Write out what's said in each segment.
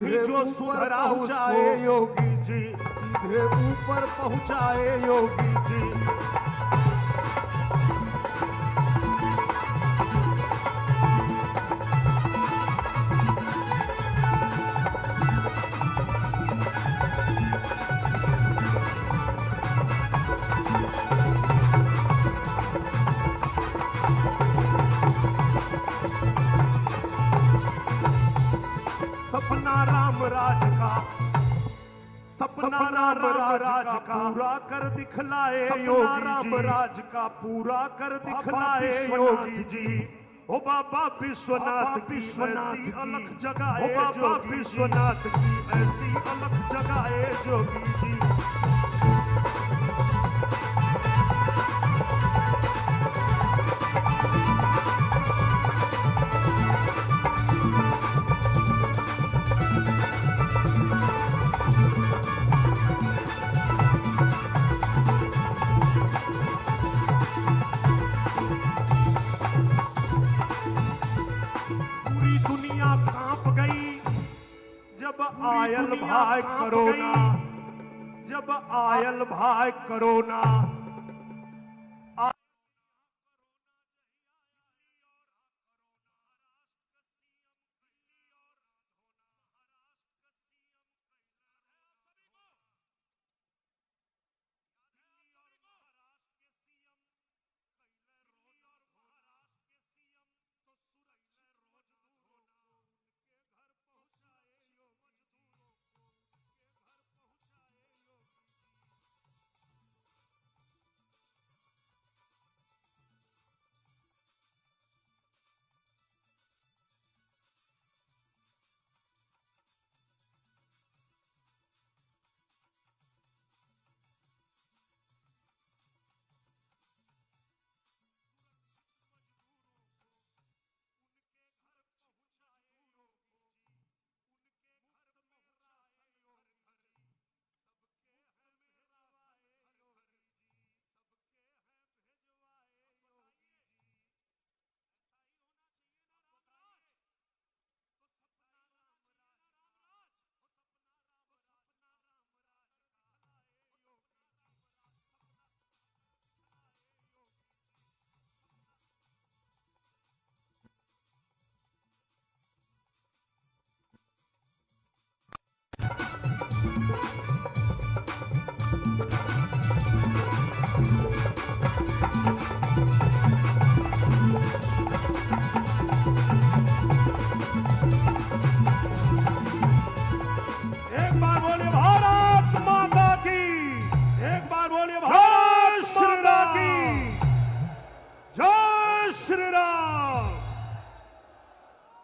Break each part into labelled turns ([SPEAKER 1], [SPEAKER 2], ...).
[SPEAKER 1] जो सुधरा पहुंचाए योगी जी, सीधे ऊपर पहुंचाए योगी जी। सपना राम राज का, सपना राम राज का पूरा कर दिखलाए योगी, राम राज का पूरा कर दिखलाए योगी जी। ओ बाबा विश्वनाथ की ऐसी अलख जगाए, बाबा विश्वनाथ की ऐसी अलख जगाए योगी जी। दुनिया कांप गई जब आयल भाई कोरोना, जब आयल भाई कोरोना।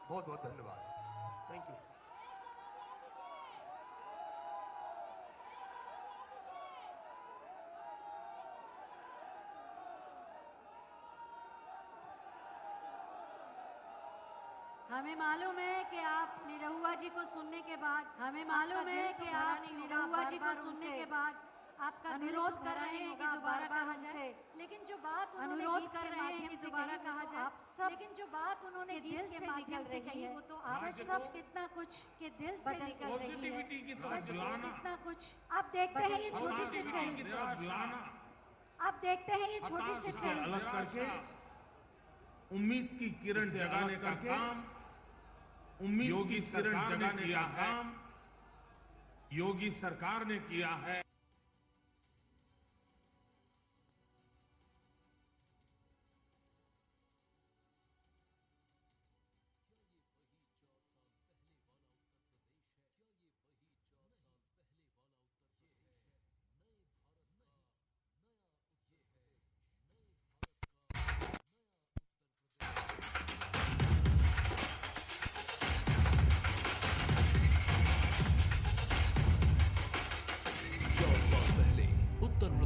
[SPEAKER 1] बहुत बहुत धन्यवाद, थैंक यू।
[SPEAKER 2] हमें मालूम है कि आप निरहुआ जी को सुनने के बाद, हमें मालूम है कि आप निरहुआ जी को सुनने के बाद आपका अनुरोध कर रहे हैं कि दोबारा कहा जाए, लेकिन जो बात अनुरोध कर रहे हैं कि दोबारा कहा जाए, आप सब, लेकिन जो बात उन्होंने दिल से माध्यम से कही वो तो आप सब कितना कुछ के दिल से निकल रही है, कितना कुछ। आप देखते हैं ये छोटी सी फिल्म, आप देखते हैं ये छोटी सी फिल्म
[SPEAKER 3] अलग करके उम्मीद की किरण जगाने का काम उम्मीद की किरण जगाने का काम योगी सरकार ने किया है।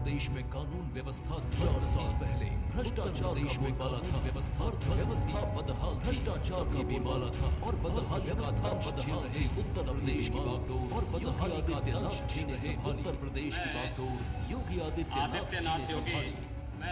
[SPEAKER 4] देश में कानून व्यवस्था 4 साल पहले भ्रष्टाचार देश में बाला था, व्यवस्था बदहाल, भ्रष्टाचार का बेमाला था और बदहाली का दंश झेल रहे उत्तर प्रदेश की बागडोर और बदहाली का दंश झेल रहे उत्तर प्रदेश की बागडोर योगी आदित्यनाथ जी ने संभाली।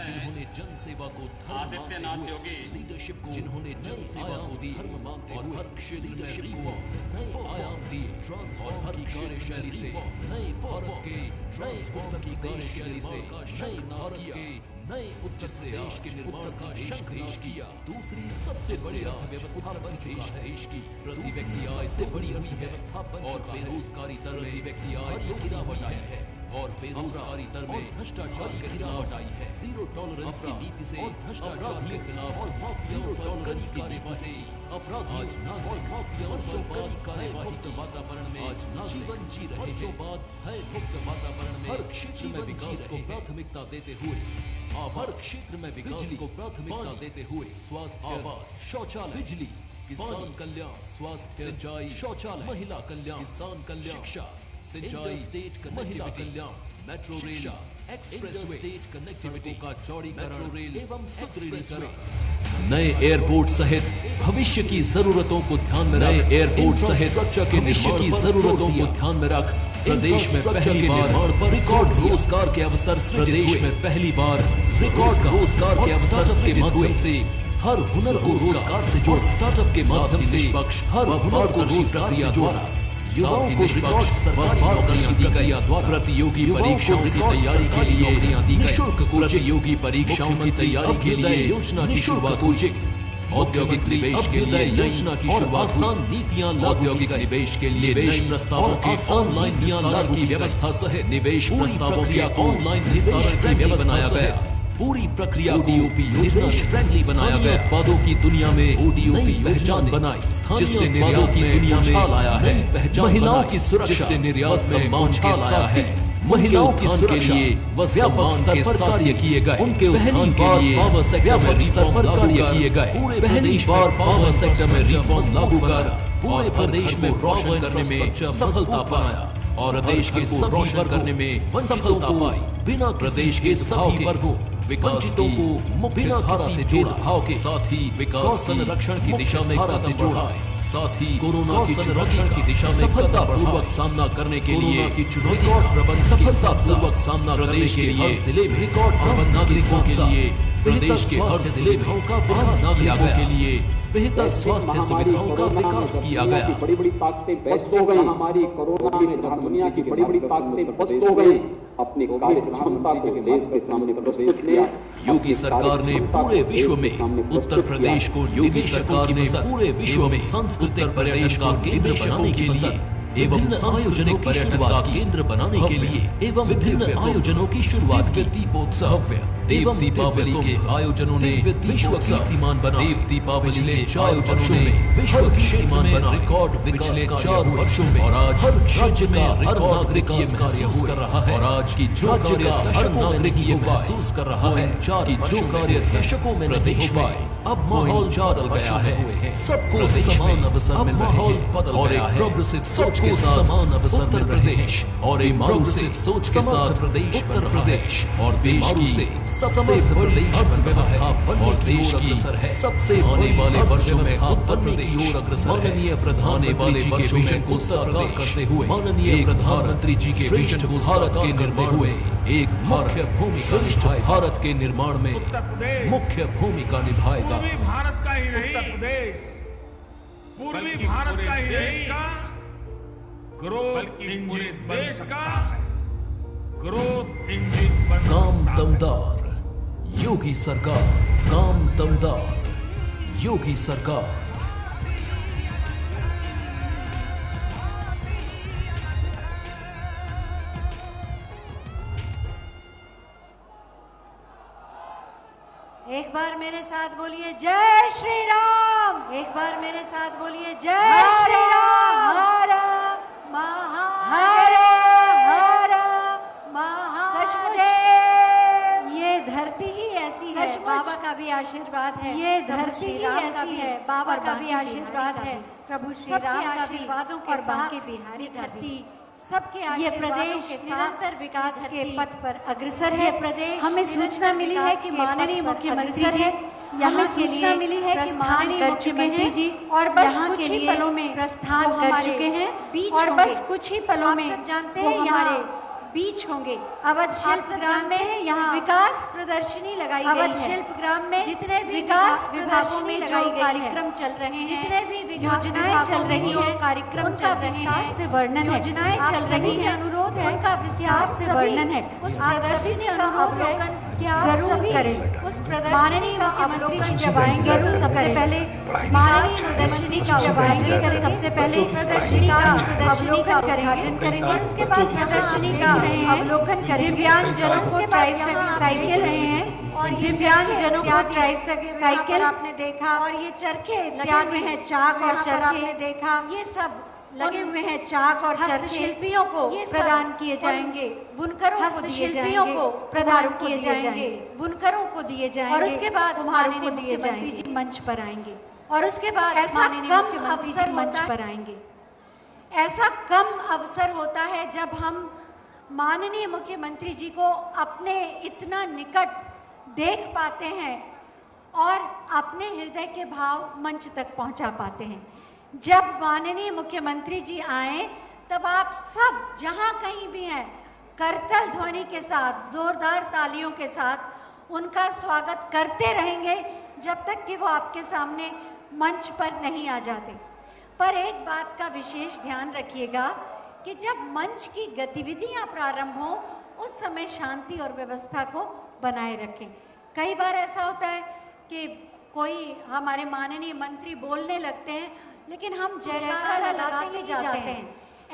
[SPEAKER 4] जिन्होंने जन सेवा को धर्म मानते हुए लीडरशिप को, जिन्होंने जन सेवा को धर्म मानते हुए हर क्षेत्र में रिफॉर्म नए आयाम दिए, ट्रांसफॉर्म हर कार्यशैली से नए भारत के ट्रांसफॉर्म की कार्यशैली से नए भारत के नए उच्च देश के निर्माण का देश किया। दूसरी सबसे बड़ी अर्थव्यवस्था बन देश की प्रति व्यक्ति आय से बड़ी अर्थव्यवस्था और बेरोजगारी दर में व्यक्ति आय में गिरावट आई है और बेरोजगारी दर में भ्रष्टाचार की गिरावट आई है। जीरो टॉलरेंस की नीति से भ्रष्टाचार के खिलाफ और जीरो टॉलरेंस की नीति से अपराध आज नागरिक माफिया और कई कार्यवाही के वातावरण में आज जीवन जी रहे हैं। बाद भय मुक्त वातावरण में हर क्षेत्र में विकास को प्राथमिकता देते हुए हर क्षेत्र में विकास को प्राथमिकता देते हुए स्वास्थ्य, आवास, शौचालय, बिजली, किसान कल्याण, स्वास्थ्य, सिंचाई, शौचालय, महिला कल्याण, किसान कल्याण, शिक्षा, सिंचाई, स्टेट महिला कल्याण, metro rail, expressway, state connectivity का चौड़ीकरण एवं सुदृढ़ीकरण, नए एयरपोर्ट सहित भविष्य की जरूरतों को ध्यान में रख एयरपोर्ट सहित भविष्य की जरूरतों को ध्यान में रख प्रदेश में पहली बार रिकॉर्ड रोजगार के अवसर, प्रदेश में पहली बार रिकॉर्ड रोजगार के अवसर के माध्यम से हर हुनर को रोजगार से जोड़, स्टार्टअप के माध्यम से हर हुनर को रोजगार से जोड़ा, युवाओं को रिकॉर्ड सरकारी नौकरियां दी गई द्वारा प्रतियोगी परीक्षाओं की तैयारी के लिए निःशुल्क प्रतियोगी परीक्षाओं की तैयारी के लिए योजना की शुरुआत हुई। औद्योगिक निवेश के लिए योजना की शुरुआत, आसान नीतियां, औद्योगिक निवेश के लिए निवेश प्रस्तावों के ऑनलाइन निस्तारण की व्यवस्था सहित निवेश प्रस्तावों की ऑनलाइन निस्तारण की व्यवस्था बनाया गया। पूरी प्रक्रिया को निवेश फ्रेंडली बनाया गया। उत्पादों की दुनिया में ओडीओपी पहचान बनाई, जिससे निर्यात की दुनिया में लाया है। महिलाओं की सुरक्षा, जिससे निर्यात में पहुंच के लाया है। महिलाओं की सुरक्षा के लिए व्यापक स्तर पर कार्य किए गए। उनके उत्थान के लिए व्यापक स्तर पर कार्य किए गए। पहली बार पावर सेक्टर में रिफॉर्म लागू कर पूरे प्रदेश में रोशन करने में सफलता पाया और देश के रोशन करने में सफलता पाई। बिना प्रदेश के सभी वर्गों वंचितों को बिना किसी भेदभाव के साथ ही विकास संरक्षण की दिशा में धारा से जोड़ा, साथ ही कोरोना की संरक्षण की दिशा में सफलतापूर्वक सामना करने के लिए की चुनौती और प्रबंधन सफलतापूर्वक सामना करने के लिए जिले में रिकॉर्ड प्रबंधन नागरिकों के लिए प्रदेश के हर जिले में नागरिकों के लिए बेहतर स्वास्थ्य सुविधाओं का विकास किया गया।
[SPEAKER 5] बड़ी बड़ी ताकतें व्यस्त हो गई, हमारी कोरोना में जहां दुनिया की बड़ी बड़ी ताकतें व्यस्त हो गई, अपनी कार्य क्षमता को देश के सामने प्रस्तुत किया।
[SPEAKER 4] योगी सरकार ने पूरे विश्व में उत्तर प्रदेश को, योगी सरकार ने पूरे विश्व में सांस्कृतिक पर्यटन का केंद्र बनाने के लिए एवं सांस्कृतिक पर्यटन का केंद्र बनाने के लिए एवं विभिन्न आयोजनों की शुरुआत की। दीपोत्सव, देव दीपावली के आयोजनों ने विश्व कीर्तिमान बना। देव दीपावली के आयोजनों ने विश्व कीर्तिमान बना। रिकॉर्ड पिछले 4 वर्षों में और आज राज्य में हर नागरिक ये महसूस कर रहा है और आज की जो कार्य हर नागरिक ये महसूस कर रहा है कि जो कार्य दशकों में नहीं हो पाए, अब माहौल बदल गया है। सबको समान अवसर मिल रहे हैं और एक प्रोग्रेसिव सोच के साथ समान अवसर मिल रहे हैं और एक प्रोग्रेसिव सोच के साथ प्रदेश उत्तर प्रदेश और देश की सबसे बड़ी अर्थव्यवस्था और देश की सबसे आने वाले वर्षों में उत्तर प्रदेश की ओर अग्रसर है। माननीय प्रधानमंत्री जी के विजन को साकार करते हुए माननीय प्रधानमंत्री जी के विजन को भारत के निर्माण हुए एक मुख्य भूमिका निभाए। भारत के निर्माण में मुख्य भूमिका निभाएगा।
[SPEAKER 3] पूर्वी भारत का ही नहीं, उत्तर प्रदेश पूर्वी भारत का ही नहीं का ग्रोथ इंजन देश का ग्रोथ इंजन बन
[SPEAKER 4] काम दमदार योगी सरकार, काम दमदार योगी सरकार।
[SPEAKER 2] एक बार मेरे साथ बोलिए जय श्री राम। एक बार मेरे साथ बोलिए जय श्री राम। हर महादेव, हर महादेव। ये धरती ही ऐसी है, बाबा का भी आशीर्वाद है। ये धरती ही ऐसी है, बाबा का भी आशीर्वाद है। प्रभु श्री राम के आशीर्वादों के साथ बिहारी धरती सबके ये प्रदेश निरंतर विकास के पथ पर अग्रसर है। प्रदेश हमें सूचना मिली है कि माननीय मुख्यमंत्री जी यहाँ सूचना मिली है कि माननीय मुख्यमंत्री जी और बस कुछ ही पलों में प्रस्थान कर चुके हैं और बस कुछ ही पलों में जानते हैं हमारे बीच होंगे। अवध शिल्प ग्राम में यहाँ विकास प्रदर्शनी लगाई गई है। अवध शिल्प ग्राम में जितने भी विकास विभागों में जो कार्यक्रम चल रहे हैं, जितने भी योजनाएं चल रही हैं, कार्यक्रम चल रहे हैं, से वर्णन है। योजनाएं चल रही हैं, अनुरोध है, उनका विस्तार से वर्णन है। उस प्रदर्शनी का अवलोकन जरूर करें। उस माननीय मुख्यमंत्री जी जब आएंगे तो सबसे पहले माननीय प्रदर्शनी का उद्घाटन करें। सबसे पहले प्रदर्शनी का उद्घाटन करेंगे और उसके बाद प्रदर्शनी का अवलोकन करें। दिव्यांग जनों को साइकिल रहे हैं और दिव्यांग जनों को साइकिल आपने देखा, और ये चरखे लगे हुए हैं, चाक और चरखे देखा, ये सब लगे हुए हैं। चाक और हस्तशिल्पियों को प्रदान किए जाएंगे, बुनकरों हस्तशिल्पियों को प्रदान किए जाएंगे, बुनकरों को दिए जाएंगे, और उसके बाद कुम्हारों को दिए जाएंगे। जी मंच पर आएंगे और उसके बाद ऐसा कम अवसर मंच पर आएंगे। ऐसा कम अवसर होता है जब हम माननीय मुख्यमंत्री जी को अपने इतना निकट देख पाते हैं और अपने हृदय के भाव मंच तक पहुंचा पाते हैं। जब माननीय मुख्यमंत्री जी आए तब आप सब जहां कहीं भी हैं करतल ध्वनि के साथ, जोरदार तालियों के साथ उनका स्वागत करते रहेंगे जब तक कि वो आपके सामने मंच पर नहीं आ जाते। पर एक बात का विशेष ध्यान रखिएगा कि जब मंच की गतिविधियां प्रारंभ हों उस समय शांति और व्यवस्था को बनाए रखें। कई बार ऐसा होता है कि कोई हमारे माननीय मंत्री बोलने लगते हैं लेकिन हम जयकारा लगाते ही जाते हैं।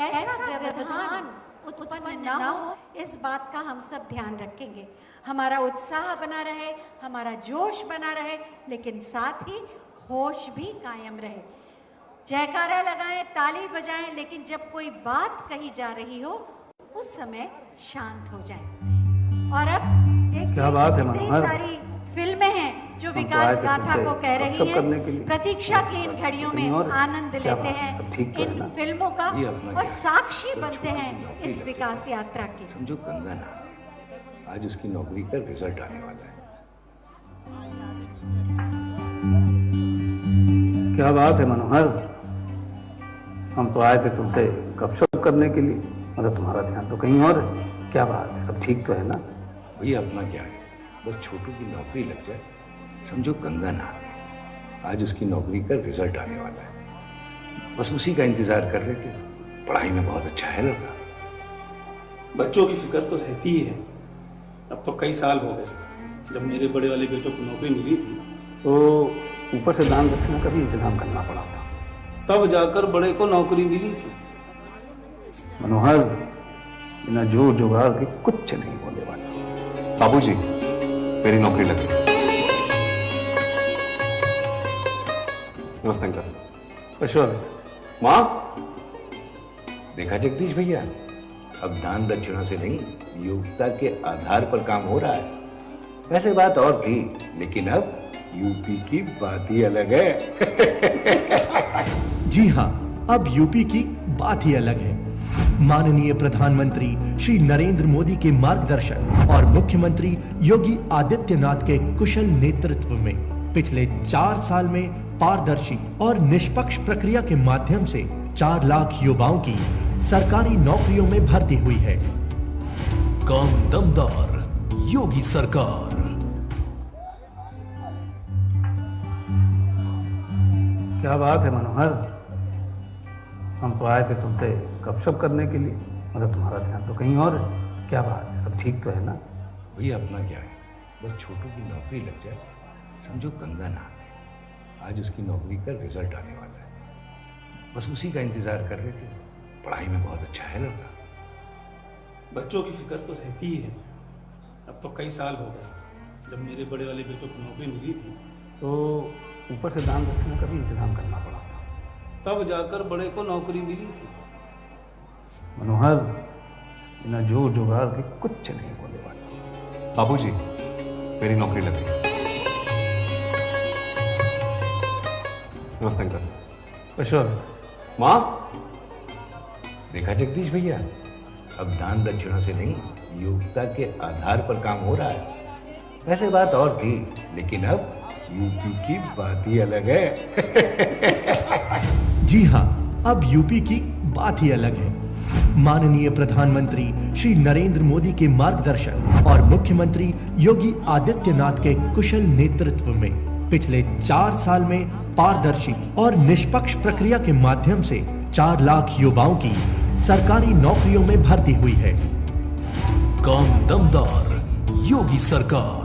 [SPEAKER 2] ऐसा व्यवधान उत्पन्न न हो, इस बात का हम सब ध्यान रखेंगे। हमारा उत्साह बना रहे, हमारा जोश बना रहे, लेकिन साथ ही होश भी कायम रहे। जयकारा लगाएं, ताली बजाएं, लेकिन जब कोई बात कही जा रही हो उस समय शांत हो जाएं। और अब एक
[SPEAKER 6] क्या बात है
[SPEAKER 2] इतनी सारी फिल्में हैं जो विकास गाथा को कह रही है। प्रतीक्षा की इन घड़ियों में आनंद लेते हैं इन फिल्मों का और साक्षी बनते हैं इस विकास यात्रा के।
[SPEAKER 7] समझो कंगना, आज उसकी नौकरी का रिजल्ट आने वाला है।
[SPEAKER 6] क्या बात है मनोहर, हम तो आए थे तुमसे गपशप करने के लिए, मगर तुम्हारा ध्यान तो कहीं और है। क्या बात है, सब ठीक तो है ना?
[SPEAKER 7] भैया अपना क्या है, बस छोटू की नौकरी लग जाए। समझो कंगना, आज उसकी नौकरी का रिजल्ट आने वाला है, बस उसी का इंतजार कर रहे थे। पढ़ाई में बहुत अच्छा है लड़का।
[SPEAKER 8] बच्चों की फिक्र तो रहती ही है। अब तो कई साल हो गए, जब मेरे बड़े वाले बेटों को नौकरी मिली थी
[SPEAKER 6] तो ऊपर से दान दक्षिणा का भी इंतजाम करना पड़ा था,
[SPEAKER 8] तब जाकर बड़े को नौकरी मिली थी।
[SPEAKER 6] मनोहर, बिना जोर जुगाड़ के कुछ नहीं होने वाला।
[SPEAKER 9] बाबूजी, मेरी नौकरी लगी। नमस्ते अंकल।
[SPEAKER 6] अशोक,
[SPEAKER 7] माँ देखा जगदीश भैया, अब दान दक्षिणा से नहीं, योग्यता के आधार पर काम हो रहा है। वैसे बात और थी, लेकिन अब यूपी की बात ही अलग है।
[SPEAKER 10] जी हाँ, अब यूपी की बात ही अलग है। माननीय प्रधानमंत्री श्री नरेंद्र मोदी के मार्गदर्शन और मुख्यमंत्री योगी आदित्यनाथ के कुशल नेतृत्व में पिछले 4 साल में पारदर्शी और निष्पक्ष प्रक्रिया के माध्यम से 4 लाख युवाओं की सरकारी नौकरियों में भर्ती हुई है।
[SPEAKER 4] काम दमदार, योगी सरकार।
[SPEAKER 6] क्या बात है मनोहर, हम तो आए थे तुमसे गपशप करने के लिए, मगर तुम्हारा ध्यान तो कहीं और है। क्या बात है, सब ठीक तो है ना?
[SPEAKER 7] भैया अपना क्या है, बस छोटू की नौकरी लग जाए। समझो कंगना, आज उसकी नौकरी का रिजल्ट आने वाला है, बस उसी का इंतजार कर रहे थे। पढ़ाई में बहुत अच्छा है लड़का।
[SPEAKER 8] बच्चों की फिक्र तो रहती ही है। अब तो कई साल हो गए, जब मेरे बड़े वाले बेटों को नौकरी मिली थी
[SPEAKER 6] तो ऊपर से दान दक्षिणा का भी इंतजाम करना पड़ा था,
[SPEAKER 8] तब जाकर बड़े को नौकरी मिली थी।
[SPEAKER 6] मनोहर, बिना जोर जुगाड़ के कुछ नहीं होने वाला।
[SPEAKER 9] बाबूजी, मेरी नौकरी लगी। नमस्ते अंकल।
[SPEAKER 6] अशोक,
[SPEAKER 7] माँ देखा जगदीश भैया, अब दान दक्षिणा से नहीं, योग्यता के आधार पर काम हो रहा है। वैसे बात और थी, लेकिन अब यूपी की बात ही अलग है।
[SPEAKER 10] जी हाँ, अब यूपी की बात ही अलग है। माननीय प्रधानमंत्री श्री नरेंद्र मोदी के मार्गदर्शन और मुख्यमंत्री योगी आदित्यनाथ के कुशल नेतृत्व में पिछले 4 साल में पारदर्शी और निष्पक्ष प्रक्रिया के माध्यम से 4 लाख युवाओं की सरकारी नौकरियों में भर्ती हुई है।
[SPEAKER 4] काम दमदार, योगी सरकार।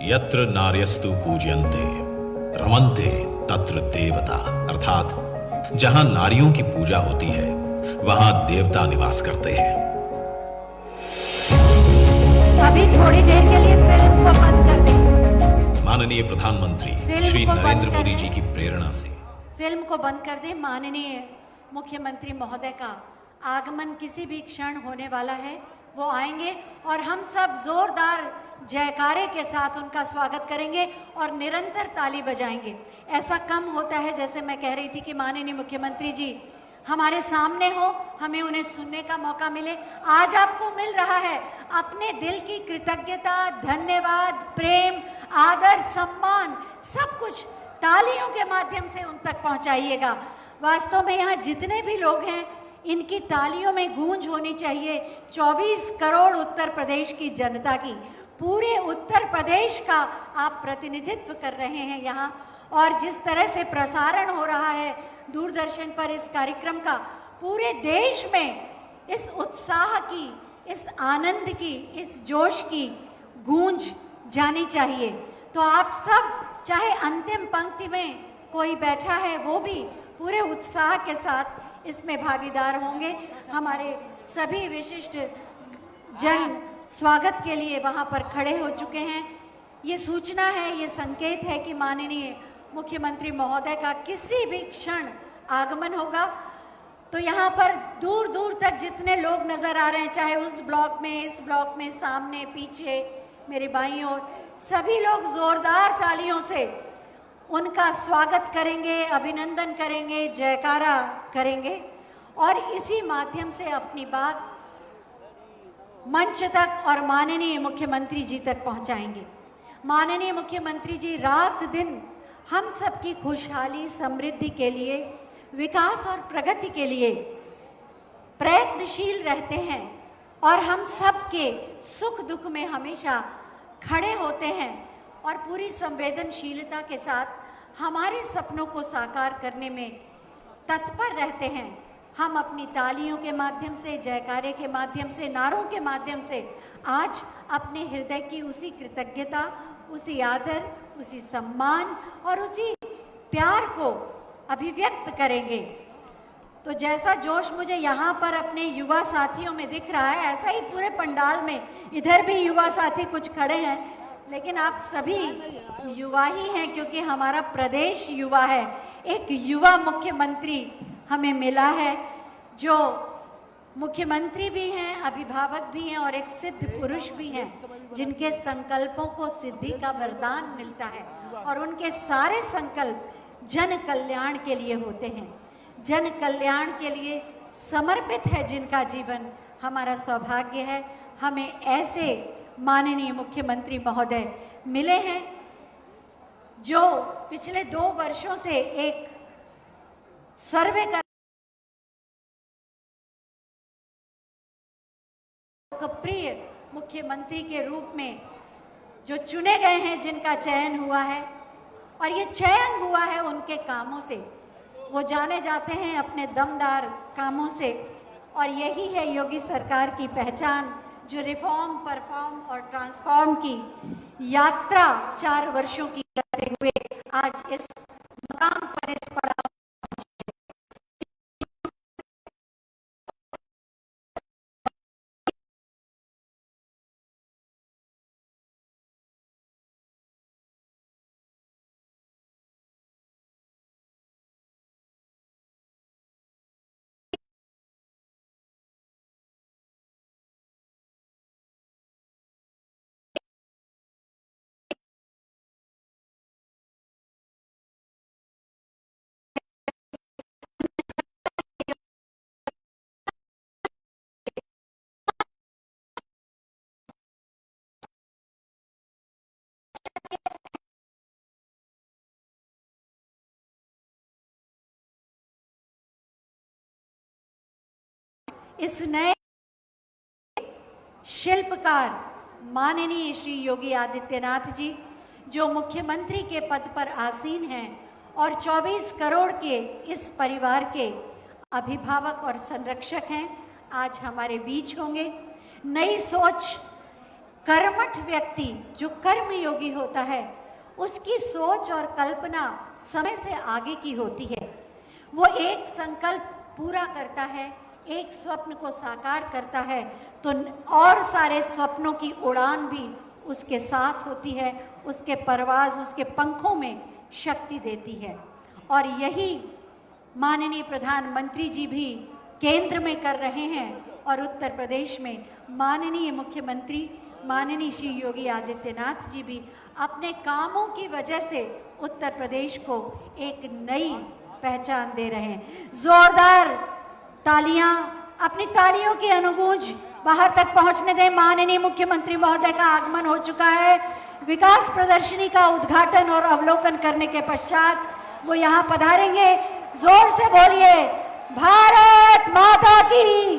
[SPEAKER 11] यत्र नार्यस्तु पूज्यन्ते रमन्ते तत्र देवता, अर्थात जहां नारियों की पूजा होती है वहां देवता निवास करते हैं।
[SPEAKER 2] अभी थोड़ी देर के लिए फिल्म को बंद कर दें।
[SPEAKER 11] माननीय प्रधानमंत्री श्री नरेंद्र मोदी जी की प्रेरणा से
[SPEAKER 2] फिल्म को बंद कर दें। माननीय मुख्यमंत्री महोदय का आगमन किसी भी क्षण होने वाला है। वो आएंगे और हम सब जोरदार जयकारे के साथ उनका स्वागत करेंगे और निरंतर ताली बजाएंगे। ऐसा कम होता है, जैसे मैं कह रही थी कि माननीय मुख्यमंत्री जी हमारे सामने हो, हमें उन्हें सुनने का मौका मिले। आज आपको मिल रहा है। अपने दिल की कृतज्ञता, धन्यवाद, प्रेम, आदर, सम्मान सब कुछ तालियों के माध्यम से उन तक पहुंचाइएगा। वास्तव में यहाँ जितने भी लोग हैं इनकी तालियों में गूंज होनी चाहिए। 24 करोड़ उत्तर प्रदेश की जनता की, पूरे उत्तर प्रदेश का आप प्रतिनिधित्व कर रहे हैं यहाँ। और जिस तरह से प्रसारण हो रहा है दूरदर्शन पर इस कार्यक्रम का, पूरे देश में इस उत्साह की, इस आनंद की, इस जोश की गूंज जानी चाहिए। तो आप सब, चाहे अंतिम पंक्ति में कोई बैठा है, वो भी पूरे उत्साह के साथ इसमें भागीदार होंगे। हमारे सभी विशिष्ट जन स्वागत के लिए वहाँ पर खड़े हो चुके हैं। ये सूचना है, ये संकेत है कि माननीय मुख्यमंत्री महोदय का किसी भी क्षण आगमन होगा। तो यहाँ पर दूर दूर तक जितने लोग नज़र आ रहे हैं, चाहे उस ब्लॉक में, इस ब्लॉक में, सामने, पीछे, मेरे बाईं ओर, सभी लोग जोरदार तालियों से उनका स्वागत करेंगे, अभिनंदन करेंगे, जयकारा करेंगे और इसी माध्यम से अपनी बात मंच तक और माननीय मुख्यमंत्री जी तक पहुंचाएंगे। माननीय मुख्यमंत्री जी रात दिन हम सबकी खुशहाली, समृद्धि के लिए, विकास और प्रगति के लिए प्रयत्नशील रहते हैं और हम सबके सुख दुख में हमेशा खड़े होते हैं और पूरी संवेदनशीलता के साथ हमारे सपनों को साकार करने में तत्पर रहते हैं। हम अपनी तालियों के माध्यम से, जयकारे के माध्यम से, नारों के माध्यम से आज अपने हृदय की उसी कृतज्ञता, उसी आदर, उसी सम्मान और उसी प्यार को अभिव्यक्त करेंगे। तो जैसा जोश मुझे यहाँ पर अपने युवा साथियों में दिख रहा है, ऐसा ही पूरे पंडाल में इधर भी युवा साथी कुछ खड़े हैं, लेकिन आप सभी युवा ही हैं क्योंकि हमारा प्रदेश युवा है। एक युवा मुख्यमंत्री हमें मिला है जो मुख्यमंत्री भी हैं, अभिभावक भी हैं और एक सिद्ध पुरुष भी हैं, जिनके संकल्पों को सिद्धि का वरदान मिलता है और उनके सारे संकल्प जन कल्याण के लिए होते हैं। जन कल्याण के लिए समर्पित है जिनका जीवन। हमारा सौभाग्य है हमें ऐसे माननीय मुख्यमंत्री महोदय मिले हैं जो पिछले 2 वर्षों से एक सर्वे कर लोकप्रिय मुख्यमंत्री के रूप में जो चुने गए हैं, जिनका चयन हुआ है और ये चयन हुआ है उनके कामों से। वो जाने जाते हैं अपने दमदार कामों से और यही है योगी सरकार की पहचान, जो रिफॉर्म, परफॉर्म और ट्रांसफॉर्म की यात्रा 4 वर्षों की करते हुए आज इस मकाम पर, इस पड़ाव इस नए शिल्पकार माननीय श्री योगी आदित्यनाथ जी, जो मुख्यमंत्री के पद पर आसीन हैं और 24 करोड़ के इस परिवार के अभिभावक और संरक्षक हैं, आज हमारे बीच होंगे। नई सोच, कर्मठ व्यक्ति जो कर्मयोगी होता है, उसकी सोच और कल्पना समय से आगे की होती है। वो एक संकल्प पूरा करता है, एक स्वप्न को साकार करता है, तो और सारे स्वप्नों की उड़ान भी उसके साथ होती है, उसके परवाज, उसके पंखों में शक्ति देती है। और यही माननीय प्रधानमंत्री जी भी केंद्र में कर रहे हैं और उत्तर प्रदेश में माननीय मुख्यमंत्री माननीय श्री योगी आदित्यनाथ जी भी अपने कामों की वजह से उत्तर प्रदेश को एक नई पहचान दे रहे हैं। जोरदार तालियां, अपनी तालियों की अनुगूंज बाहर तक पहुंचने दें। माननीय मुख्यमंत्री महोदय का आगमन हो चुका है। विकास प्रदर्शनी का उद्घाटन और अवलोकन करने के पश्चात वो यहाँ पधारेंगे। जोर से बोलिए, भारत माता की,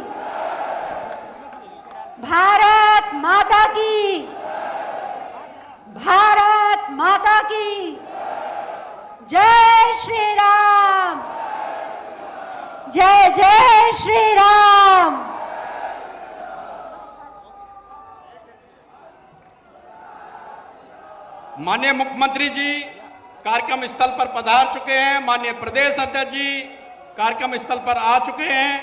[SPEAKER 2] भारत माता की, भारत माता की जय श्री राम, जय जय श्री राम।
[SPEAKER 12] माननीय मुख्यमंत्री जी कार्यक्रम स्थल पर पधार चुके हैं। माननीय प्रदेश अध्यक्ष जी कार्यक्रम स्थल पर आ चुके हैं।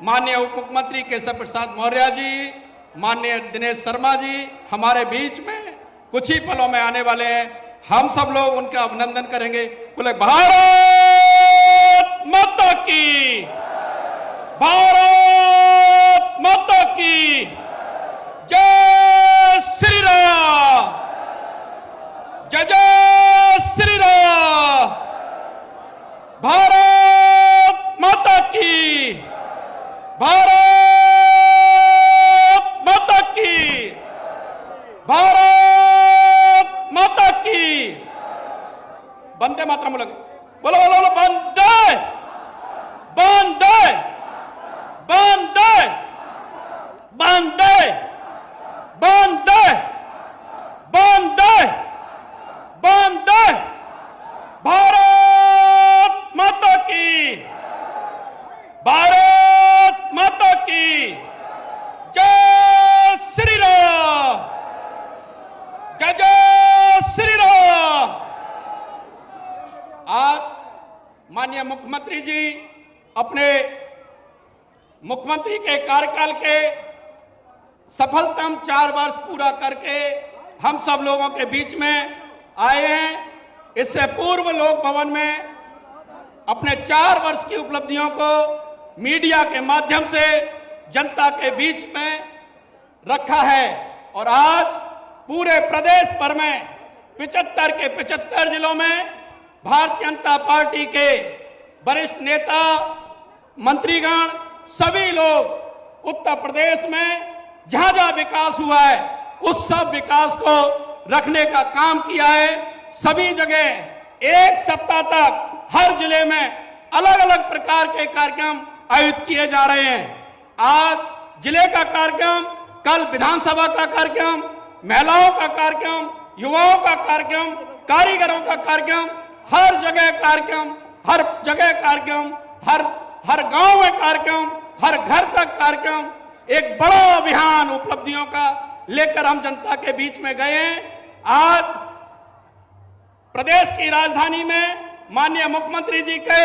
[SPEAKER 12] माननीय उप मुख्यमंत्री केशव प्रसाद मौर्य जी, माननीय दिनेश शर्मा जी हमारे बीच में कुछ ही पलों में आने वाले हैं। हम सब लोग उनका अभिनंदन करेंगे। बोले भारत माता की, भारत माता की जय श्री राम, जय जय श्री राम। भारत माता की, भारत माता की, भारत माता की। वंदे मातरम बोलो, बोलो बोलो बोलो, वंदे वंदे वंदे वंदे वंदे वंदे वंदे। भारत माता की, भारत माता की जय श्री राम, जय जय श्री राम। आज माननीय मुख्यमंत्री जी अपने मुख्यमंत्री के कार्यकाल के सफलतम 4 वर्ष पूरा करके हम सब लोगों के बीच में आए हैं। इससे पूर्व लोक भवन में अपने 4 वर्ष की उपलब्धियों को मीडिया के माध्यम से जनता के बीच में रखा है और आज पूरे प्रदेश भर में 75 के 75 जिलों में भारतीय जनता पार्टी के वरिष्ठ नेता, मंत्रीगण, सभी लोग उत्तर प्रदेश में जहां जहां विकास हुआ है उस सब विकास को रखने का काम किया है। सभी जगह एक सप्ताह तक हर जिले में अलग अलग प्रकार के कार्यक्रम आयोजित किए जा रहे हैं। आज जिले का कार्यक्रम, कल विधानसभा का कार्यक्रम, महिलाओं का कार्यक्रम, युवाओं का कार्यक्रम, कारीगरों का कार्यक्रम, हर जगह कार्यक्रम, हर जगह कार्यक्रम, हर गांव में कार्यक्रम, हर घर तक कार्यक्रम। एक बड़ा अभियान उपलब्धियों का लेकर हम जनता के बीच में गए हैं। आज प्रदेश की राजधानी में माननीय मुख्यमंत्री जी के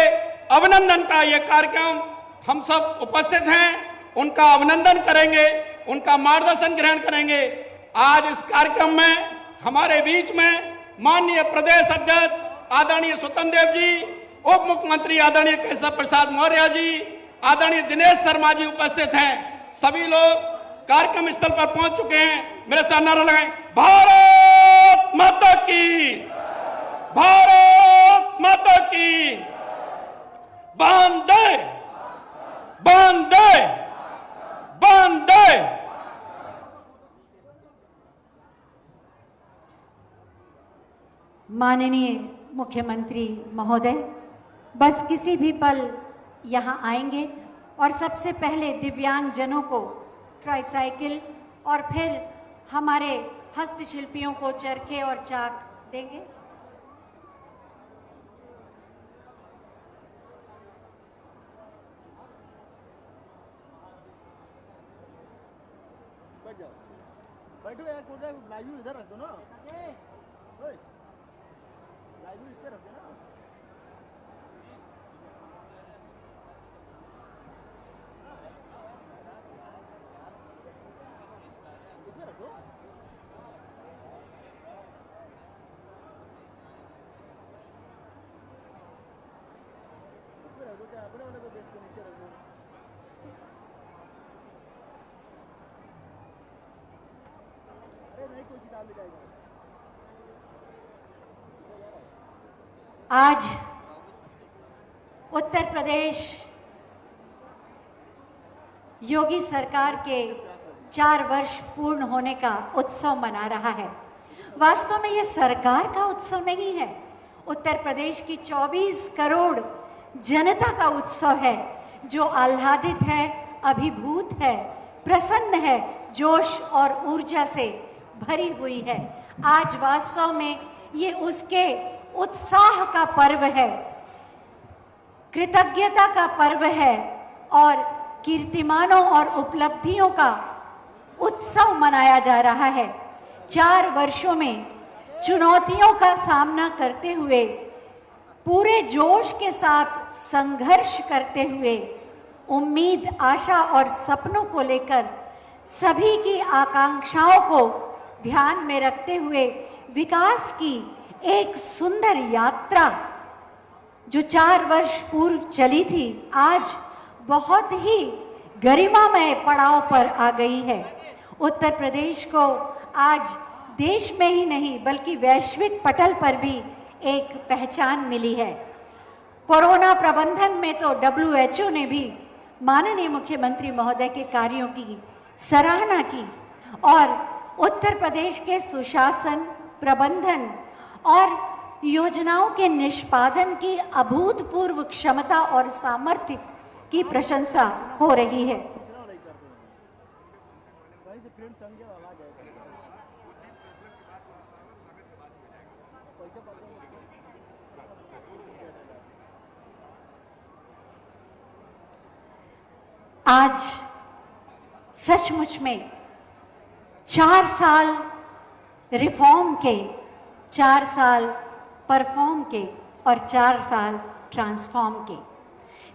[SPEAKER 12] अभिनंदन का ये कार्यक्रम हम सब उपस्थित हैं, उनका अभिनंदन करेंगे, उनका मार्गदर्शन ग्रहण करेंगे। आज इस कार्यक्रम में हमारे बीच में माननीय प्रदेश अध्यक्ष आदरणीय स्वतंत्र देव जी, उप मुख्यमंत्री आदरणीय केशव प्रसाद मौर्य जी, आदरणीय दिनेश शर्मा जी उपस्थित हैं। सभी लोग कार्यक्रम स्थल पर पहुंच चुके हैं। मेरे साथ नारा लगाएं, भारत माता की, भारत माता की, वंदे वंदे वंदे।
[SPEAKER 2] माननीय मुख्यमंत्री महोदय बस किसी भी पल यहाँ आएंगे और सबसे पहले दिव्यांग जनों को ट्राईसाइकिल और फिर हमारे हस्तशिल्पियों को चरखे और चाक देंगे।
[SPEAKER 13] बैठो यार, कोई लाइव इधर रख दो ना, लाइव इस पे रख दो ना। इसमें रख दो। इसमें रख दो, क्या अपने वाले को बेस के नीचे रख दो। नहीं कोई किताब ले जाएगा।
[SPEAKER 2] आज उत्तर प्रदेश योगी सरकार के 4 वर्ष पूर्ण होने का उत्सव मना रहा है। वास्तव में ये सरकार का उत्सव नहीं है, उत्तर प्रदेश की 24 करोड़ जनता का उत्सव है, जो आह्लादित है, अभिभूत है, प्रसन्न है, जोश और ऊर्जा से भरी हुई है। आज वास्तव में ये उसके उत्साह का पर्व है, कृतज्ञता का पर्व है और कीर्तिमानों और उपलब्धियों का उत्सव मनाया जा रहा है। 4 वर्षों में चुनौतियों का सामना करते हुए, पूरे जोश के साथ संघर्ष करते हुए, उम्मीद, आशा और सपनों को लेकर सभी की आकांक्षाओं को ध्यान में रखते हुए विकास की एक सुंदर यात्रा जो 4 वर्ष पूर्व चली थी, आज बहुत ही गरिमामय पड़ाव पर आ गई है। उत्तर प्रदेश को आज देश में ही नहीं बल्कि वैश्विक पटल पर भी एक पहचान मिली है। कोरोना प्रबंधन में तो WHO ने भी माननीय मुख्यमंत्री महोदय के कार्यों की सराहना की और उत्तर प्रदेश के सुशासन, प्रबंधन और योजनाओं के निष्पादन की अभूतपूर्व क्षमता और सामर्थ्य की प्रशंसा हो रही है। आज सचमुच में 4 साल रिफॉर्म के, 4 साल परफॉर्म के और 4 साल ट्रांसफॉर्म के।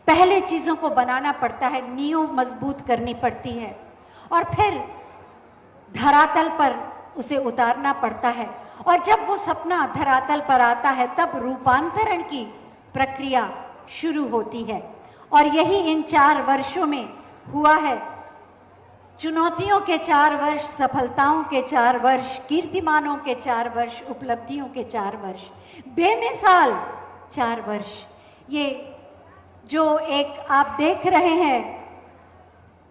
[SPEAKER 2] पहले चीज़ों को बनाना पड़ता है, नींव मजबूत करनी पड़ती है और फिर धरातल पर उसे उतारना पड़ता है और जब वो सपना धरातल पर आता है तब रूपांतरण की प्रक्रिया शुरू होती है और यही इन 4 वर्षों में हुआ है। चुनौतियों के 4 वर्ष, सफलताओं के 4 वर्ष, कीर्तिमानों के 4 वर्ष, उपलब्धियों के 4 वर्ष, बेमिसाल 4 वर्ष। ये जो एक आप देख रहे हैं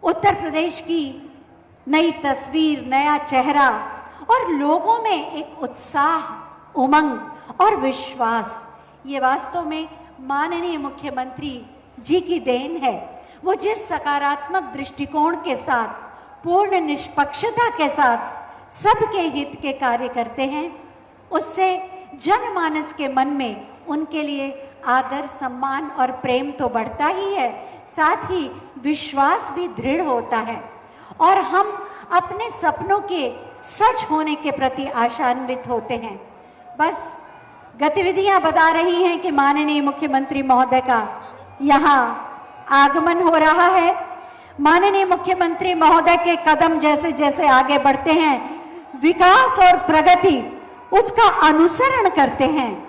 [SPEAKER 2] उत्तर प्रदेश की नई तस्वीर, नया चेहरा और लोगों में एक उत्साह, उमंग और विश्वास, ये वास्तव में माननीय मुख्यमंत्री जी की देन है। वो जिस सकारात्मक दृष्टिकोण के साथ, पूर्ण निष्पक्षता के साथ सबके हित के कार्य करते हैं, उससे जनमानस के मन में उनके लिए आदर, सम्मान और प्रेम तो बढ़ता ही है, साथ ही विश्वास भी दृढ़ होता है। और हम अपने सपनों के सच होने के प्रति आशान्वित होते हैं। बस गतिविधियां बता रही हैं कि माननीय मुख्यमंत्री महोदय का यहाँ आगमन हो रहा है। माननीय मुख्यमंत्री महोदय के कदम जैसे जैसे आगे बढ़ते हैं, विकास और प्रगति उसका अनुसरण करते हैं।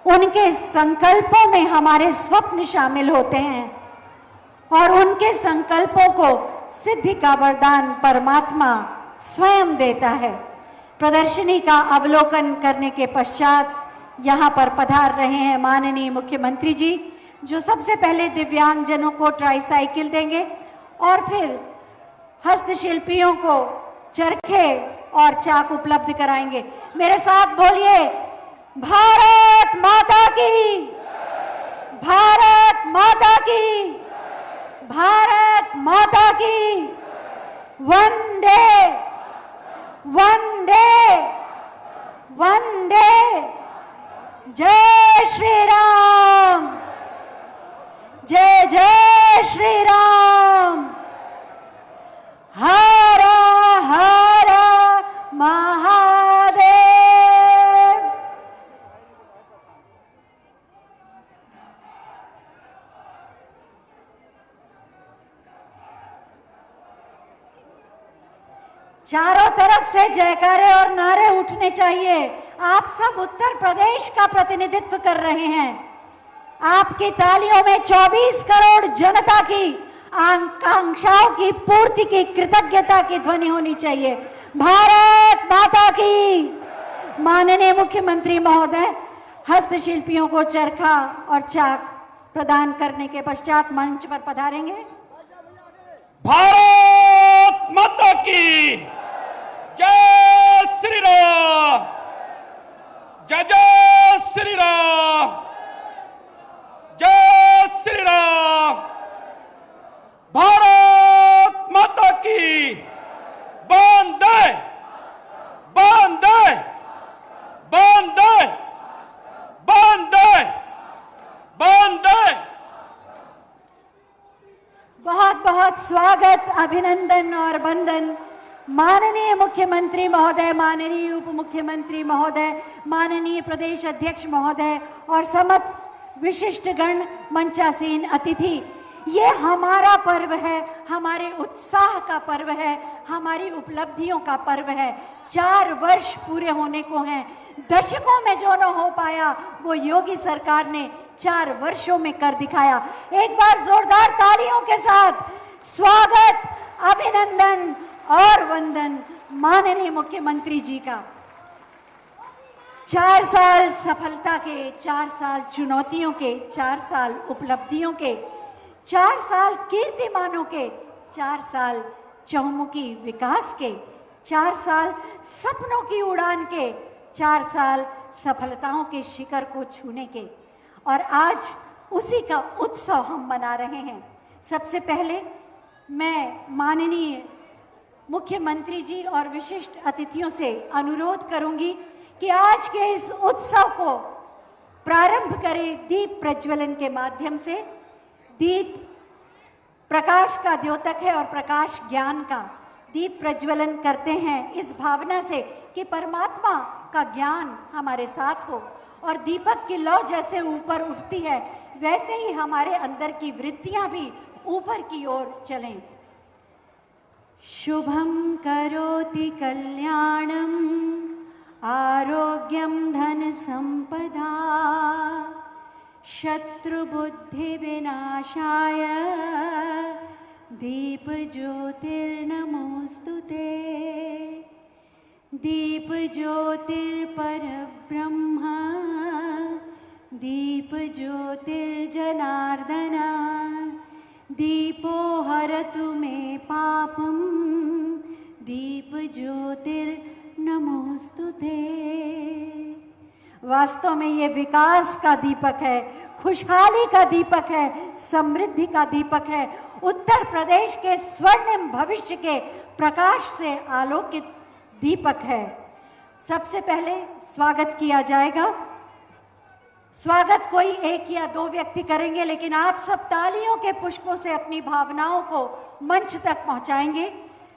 [SPEAKER 2] उनके संकल्पों में हमारे स्वप्न शामिल होते हैं और उनके संकल्पों को सिद्धि का वरदान परमात्मा स्वयं देता है। प्रदर्शनी का अवलोकन करने के पश्चात यहाँ पर पधार रहे हैं माननीय मुख्यमंत्री जी, जो सबसे पहले दिव्यांगजनों को ट्राईसाइकिल देंगे और फिर हस्तशिल्पियों को चरखे और चाक उपलब्ध कराएंगे। मेरे साथ बोलिए, भारत माता की, भारत माता की, भारत माता की, वंदे वंदे वंदे, जय श्री राम, जय जय श्री राम, हर हर महादेव। चारों तरफ से जयकारे और नारे उठने चाहिए। आप सब उत्तर प्रदेश का प्रतिनिधित्व कर रहे हैं। आपकी तालियों में 24 करोड़ जनता की आकांक्षाओं की पूर्ति की कृतज्ञता की ध्वनि होनी चाहिए। भारत माता की। माननीय मुख्यमंत्री महोदय हस्तशिल्पियों को चरखा और चाक प्रदान करने के पश्चात मंच पर पधारेंगे।
[SPEAKER 12] भारत माता की जय श्री राम, जय जय श्री राम, जय श्री राम। भारत माता की वंदे वंदे वंदे वंदे वंदे।
[SPEAKER 2] बहुत बहुत स्वागत, अभिनंदन और वंदन माननीय मुख्यमंत्री महोदय, माननीय उप मुख्यमंत्री महोदय, माननीय प्रदेश अध्यक्ष महोदय और समस्त विशिष्ट गण, मंचासीन अतिथि। ये हमारा पर्व है, हमारे उत्साह का पर्व है, हमारी उपलब्धियों का पर्व है। 4 वर्ष पूरे होने को हैं। दशकों में जो न हो पाया वो योगी सरकार ने 4 वर्षों में कर दिखाया। एक बार जोरदार तालियों के साथ स्वागत, अभिनंदन और वंदन माननीय मुख्यमंत्री जी का। 4 साल सफलता के, 4 साल चुनौतियों के, 4 साल उपलब्धियों के, 4 साल कीर्तिमानों के, 4 साल चहुमुखी विकास के, 4 साल सपनों की उड़ान के, 4 साल सफलताओं के शिखर को छूने के। और आज उसी का उत्सव हम मना रहे हैं। सबसे पहले मैं माननीय मुख्यमंत्री जी और विशिष्ट अतिथियों से अनुरोध करूंगी कि आज के इस उत्सव को प्रारंभ करें दीप प्रज्वलन के माध्यम से। दीप प्रकाश का द्योतक है और प्रकाश ज्ञान का। दीप प्रज्वलन करते हैं इस भावना से कि परमात्मा का ज्ञान हमारे साथ हो और दीपक की लौ जैसे ऊपर उठती है वैसे ही हमारे अंदर की वृत्तियां भी ऊपर की ओर चलें। शुभम करोति कल्याणम आरोग्यम धन संपदा शत्रुबुद्धि विनाशाय दीप ज्योतिर्नमोस्तुते। दीप ज्योतिर्परब्रह्म दीप ज्योतिर्जनार्दन दीपो हरतु मे पापम दीप ज्योतिर्नमोस्तुते। वास्तव में ये विकास का दीपक है, खुशहाली का दीपक है, समृद्धि का दीपक है, उत्तर प्रदेश के स्वर्णिम भविष्य के प्रकाश से आलोकित दीपक है। सबसे पहले स्वागत किया जाएगा। स्वागत कोई 1 या 2 व्यक्ति करेंगे, लेकिन आप सब तालियों के पुष्पों से अपनी भावनाओं को मंच तक पहुंचाएंगे।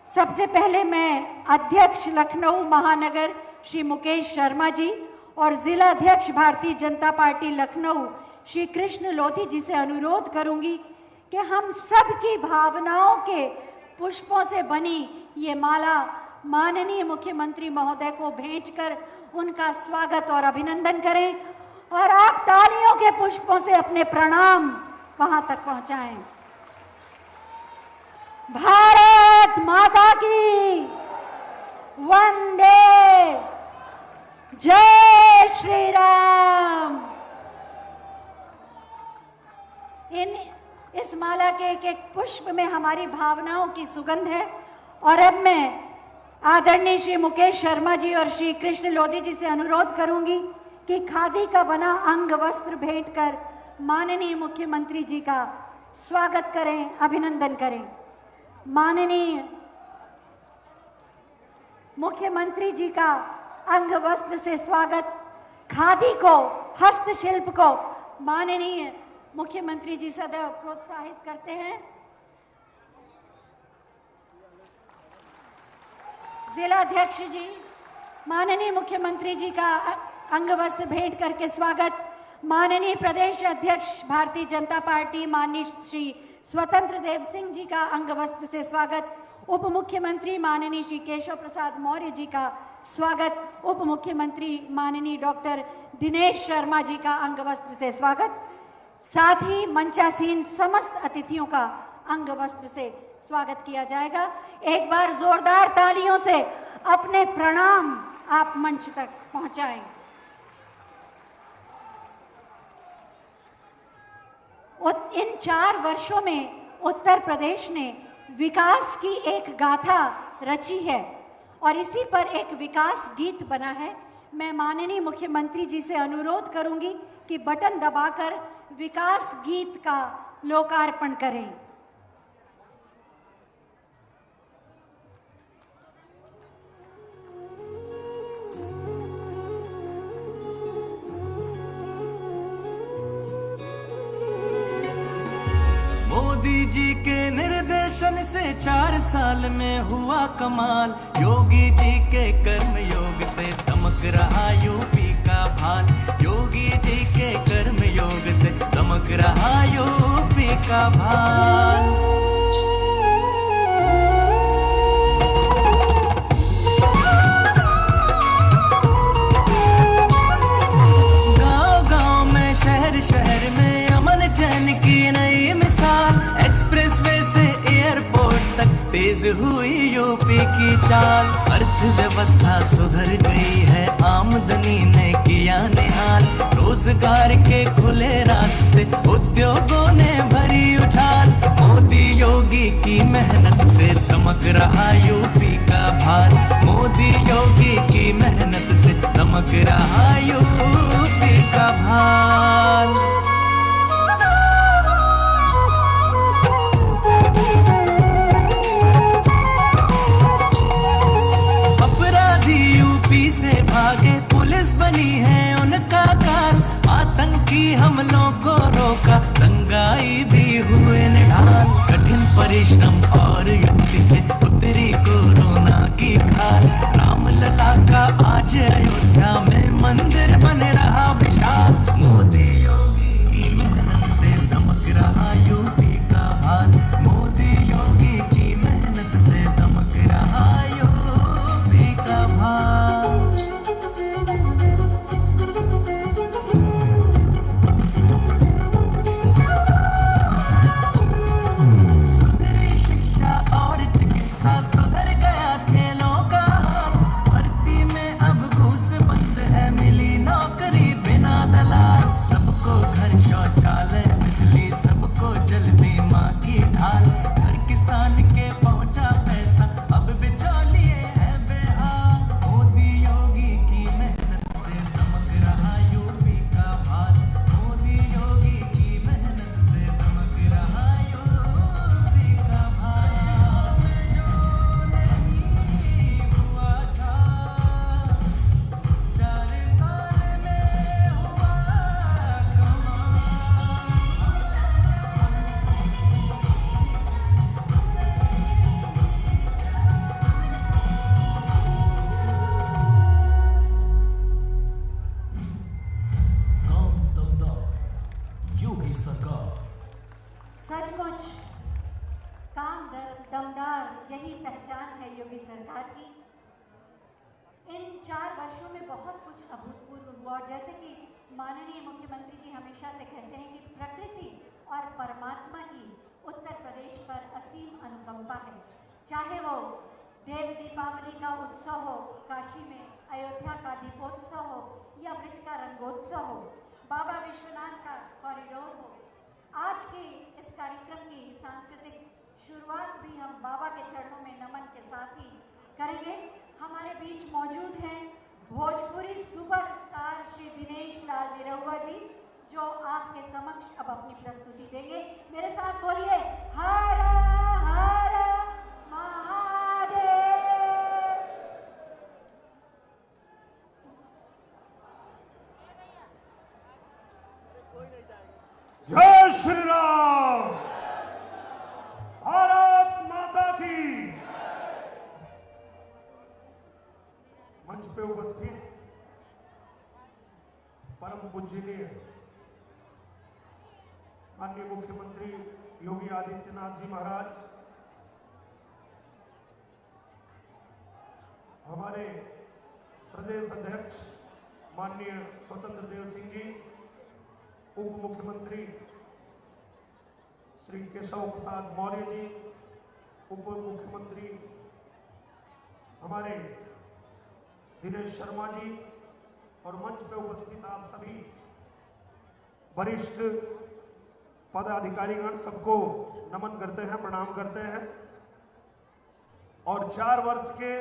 [SPEAKER 2] सबसे पहले मैं अध्यक्ष लखनऊ महानगर श्री मुकेश शर्मा जी और जिला अध्यक्ष भारतीय जनता पार्टी लखनऊ श्री कृष्ण लोधी जी से अनुरोध करूंगी कि हम सब की भावनाओं के पुष्पों से बनी ये माला माननीय मुख्यमंत्री महोदय को भेंट कर उनका स्वागत और अभिनंदन करें और आप तालियों के पुष्पों से अपने प्रणाम वहां तक पहुंचाएं। भारत माता की वंदे, जय श्री राम। इस माला के एक एक पुष्प में हमारी भावनाओं की सुगंध है। और अब मैं आदरणीय श्री मुकेश शर्मा जी और श्री कृष्ण लोधी जी से अनुरोध करूंगी कि खादी का बना अंग वस्त्र भेंट कर माननीय मुख्यमंत्री जी का स्वागत करें, अभिनंदन करें। माननीय मुख्यमंत्री जी का अंग वस्त्र से स्वागत, खादी को, हस्तशिल्प को माननीय मुख्यमंत्री जी सदैव प्रोत्साहित करते हैं। जिला अध्यक्ष जी, माननीय मुख्यमंत्री जी का अंग वस्त्र भेंट करके स्वागत। माननीय प्रदेश अध्यक्ष भारतीय जनता पार्टी माननीय श्री स्वतंत्र देव सिंह जी का अंग वस्त्र से स्वागत। उप मुख्यमंत्री माननीय श्री केशव प्रसाद मौर्य जी का स्वागत। उप मुख्यमंत्री माननीय डॉक्टर दिनेश शर्मा जी का अंग वस्त्र से स्वागत। साथ ही मंचासीन समस्त अतिथियों का अंग वस्त्र से स्वागत किया जाएगा। एक बार जोरदार तालियों से अपने प्रणाम आप मंच तक पहुंचाएं। इन 4 वर्षों में उत्तर प्रदेश ने विकास की एक गाथा रची है और इसी पर एक विकास गीत बना है। मैं माननीय मुख्यमंत्री जी से अनुरोध करूंगी कि बटन दबाकर विकास गीत का लोकार्पण करें।
[SPEAKER 14] मोदी जी के निर्देशन से 4 साल में हुआ कमाल। योगी जी के कर्म योग से दमक रहा यूपी का भाल। योगी जी के कर्म योग से दमक रहा यूपी का भाल। गांव-गांव में, शहर-शहर में अमन चैन की नई मिसाल। एक्सप्रेसवे से एयरपोर्ट तक तेज हुई यूपी की चाल। अर्थव्यवस्था सुधर गई है, आमदनी ने किया निहाल। रोजगार के खुले रास्ते, उद्योगों ने भरी उछाल। मोदी योगी की मेहनत से दमक रहा यूपी का भाल। मोदी योगी की मेहनत से दमक रहा यूपी का भाल। यूपी से भागे, पुलिस बनी है उनका काल। आतंकी हमलों को रोका, दंगाई भी हुए निढाल। कठिन परिश्रम और युक्ति से उतरी कोरोना की खाल। रामलला का आज अयोध्या में मंदिर बन रहा विशाल। मोदी योगी की मेहनत से दमक रहा यूपी का भाल। मोदी योगी की मेहनत से दमक रहा यूपी का भाल।
[SPEAKER 2] 4 वर्षों में बहुत कुछ अभूतपूर्व हुआ और जैसे कि माननीय मुख्यमंत्री जी हमेशा से कहते हैं कि प्रकृति और परमात्मा की उत्तर प्रदेश पर असीम अनुकंपा है। चाहे वो देव दीपावली का उत्सव हो, काशी में अयोध्या का दीपोत्सव हो या ब्रज का रंगोत्सव हो, बाबा विश्वनाथ का कॉरिडोर हो। आज के इस कार्यक्रम की सांस्कृतिक शुरुआत भी हम बाबा के चरणों में नमन के साथ ही करेंगे। हमारे बीच मौजूद हैं भोजपुरी सुपरस्टार श्री दिनेश लाल निरहुआ जी, जो आपके समक्ष अब अपनी प्रस्तुति देंगे। मेरे साथ बोलिए हर हर महादेव।
[SPEAKER 1] जय श्री राम, भारत माता की। मंच पे उपस्थित परम पूजनीय माननीय मुख्यमंत्री योगी आदित्यनाथ जी महाराज, हमारे प्रदेश अध्यक्ष माननीय स्वतंत्र देव सिंह जी, उप मुख्यमंत्री श्री केशव प्रसाद मौर्य जी, उप मुख्यमंत्री हमारे दिनेश शर्मा जी और मंच पे उपस्थित आप सभी वरिष्ठ पदाधिकारीगण, सबको नमन करते हैं, प्रणाम करते हैं। और 4 वर्ष के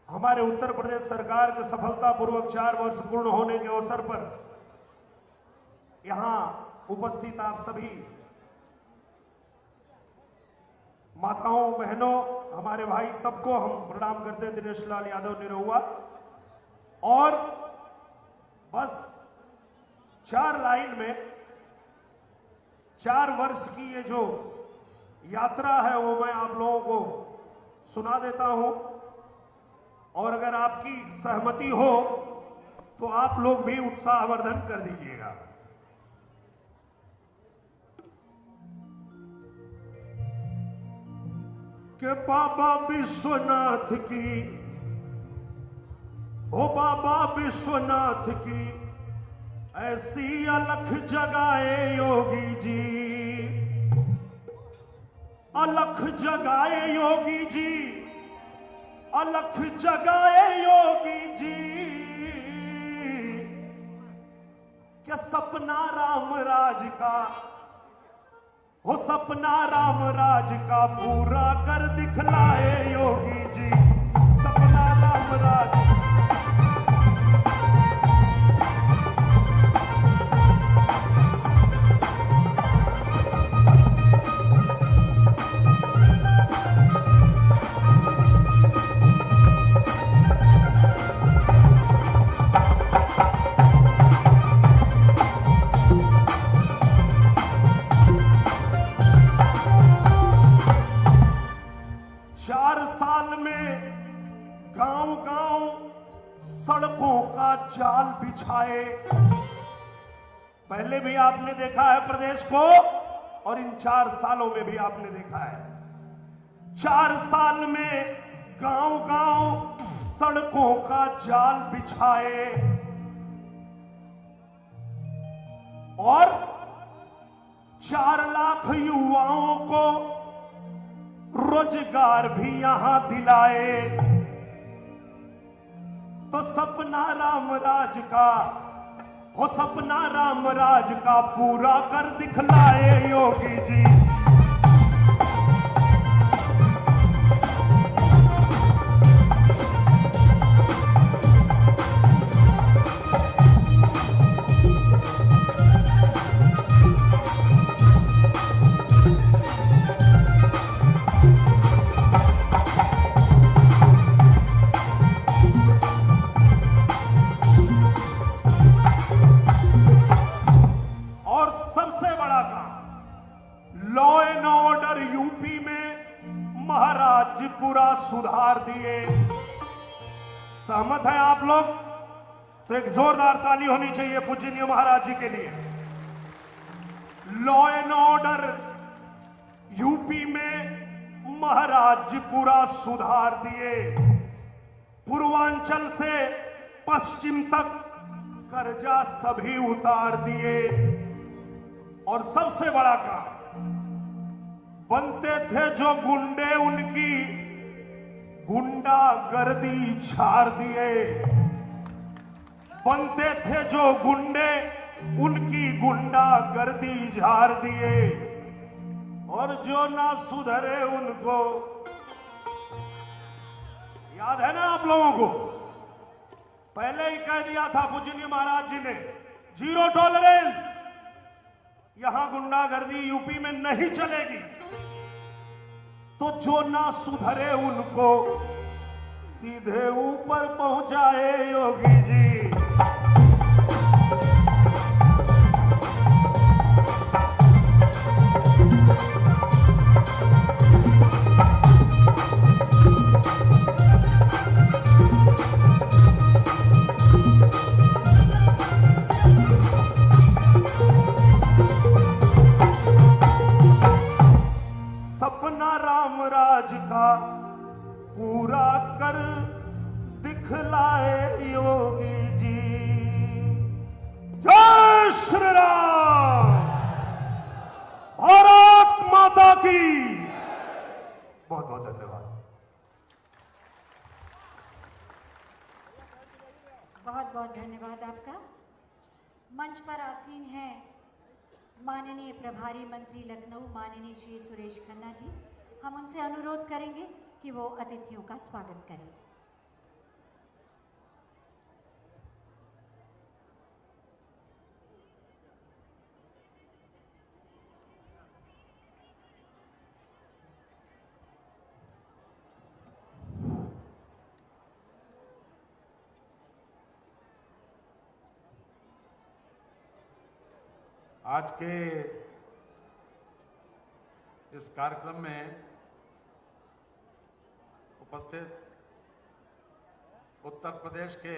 [SPEAKER 1] हमारे उत्तर प्रदेश सरकार के सफलतापूर्वक 4 वर्ष पूर्ण होने के अवसर पर यहां उपस्थित आप सभी माताओं, बहनों, हमारे भाई, सबको हम प्रणाम करते हैं। दिनेश लाल यादव निरहुआ। और बस 4 लाइन में 4 वर्ष की ये जो यात्रा है वो मैं आप लोगों को सुना देता हूं, और अगर आपकी सहमति हो तो आप लोग भी उत्साहवर्धन कर दीजिएगा। कि बाबा विश्वनाथ की, ओ बाबा विश्वनाथ की ऐसी अलख जगाए योगी जी, अलख जगाए योगी जी, अलख जगाए योगी जी। क्या सपना राम राज का, हो सपना राम राज का पूरा कर दिखलाए योगी जी, सपना राम राज। सड़कों का जाल बिछाए, पहले भी आपने देखा है प्रदेश को, और इन 4 सालों में भी आपने देखा है। 4 साल में गांव-गांव सड़कों का जाल बिछाए और 4 लाख युवाओं को रोजगार भी यहां दिलाए। तो सपना राम राज का, हो सपना राम राज का पूरा कर दिखलाए योगी जी। पूरा सुधार दिए। सहमत हैं आप लोग? तो एक जोरदार ताली होनी चाहिए पूजनीय महाराज जी के लिए। लॉ एंड ऑर्डर यूपी में महाराज जी पूरा सुधार दिए। पूर्वांचल से पश्चिम तक कर्जा सभी उतार दिए। और सबसे बड़ा काम, बनते थे जो गुंडे उनकी गुंडागर्दी झाड़ दिए। बनते थे जो गुंडे उनकी गुंडागर्दी झाड़ दिए। और जो ना सुधरे उनको, याद है ना आप लोगों को, पहले ही कह दिया था पूजनीय महाराज जी ने, 0 टॉलरेंस, यहां गुंडागर्दी यूपी में नहीं चलेगी। तो जो ना सुधरे उनको सीधे ऊपर पहुंचाए योगी जी। सपना राम राज का पूरा कर दिखलाए योगी जी। जय श्री राम, भारत माता की। बहुत बहुत धन्यवाद।
[SPEAKER 2] बहुत बहुत धन्यवाद आपका। मंच पर आसीन हैं माननीय प्रभारी मंत्री लखनऊ माननीय श्री सुरेश खन्ना जी। हम उनसे अनुरोध करेंगे कि वो अतिथियों का स्वागत करें।
[SPEAKER 15] आज के इस कार्यक्रम में उपस्थित उत्तर प्रदेश के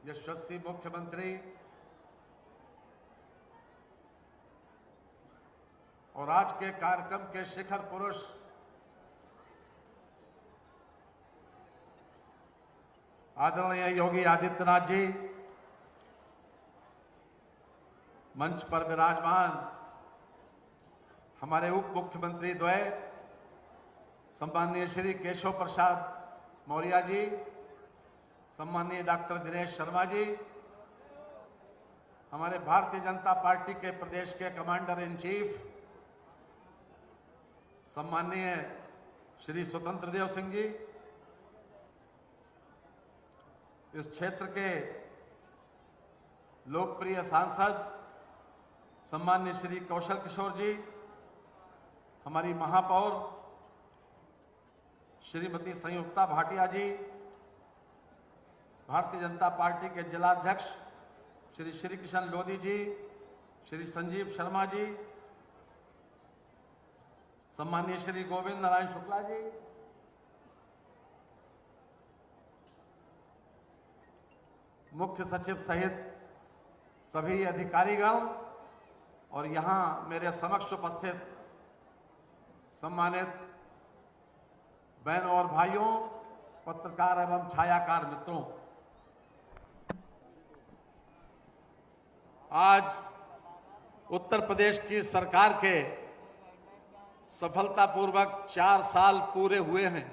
[SPEAKER 15] यशस्वी मुख्यमंत्री और आज के कार्यक्रम के शिखर पुरुष आदरणीय योगी आदित्यनाथ जी, मंच पर विराजमान हमारे उप मुख्यमंत्री द्वय सम्माननीय श्री केशव प्रसाद मौर्य जी, सम्माननीय डॉक्टर दिनेश शर्मा जी, हमारे भारतीय जनता पार्टी के प्रदेश के कमांडर इन चीफ सम्माननीय श्री स्वतंत्र देव सिंह जी, इस क्षेत्र के लोकप्रिय सांसद सम्माननीय श्री कौशल किशोर जी, हमारी महापौर श्रीमती संयुक्ता भाटिया जी, भारतीय जनता पार्टी के जिलाध्यक्ष श्री श्री किशन लोधी जी, श्री संजीव शर्मा जी, सम्माननीय श्री गोविंद नारायण शुक्ला जी, मुख्य सचिव सहित सभी अधिकारीगण और यहाँ मेरे समक्ष उपस्थित सम्मानित बहनों और भाइयों, पत्रकार एवं छायाकार मित्रों, आज उत्तर प्रदेश की सरकार के सफलतापूर्वक 4 साल पूरे हुए हैं।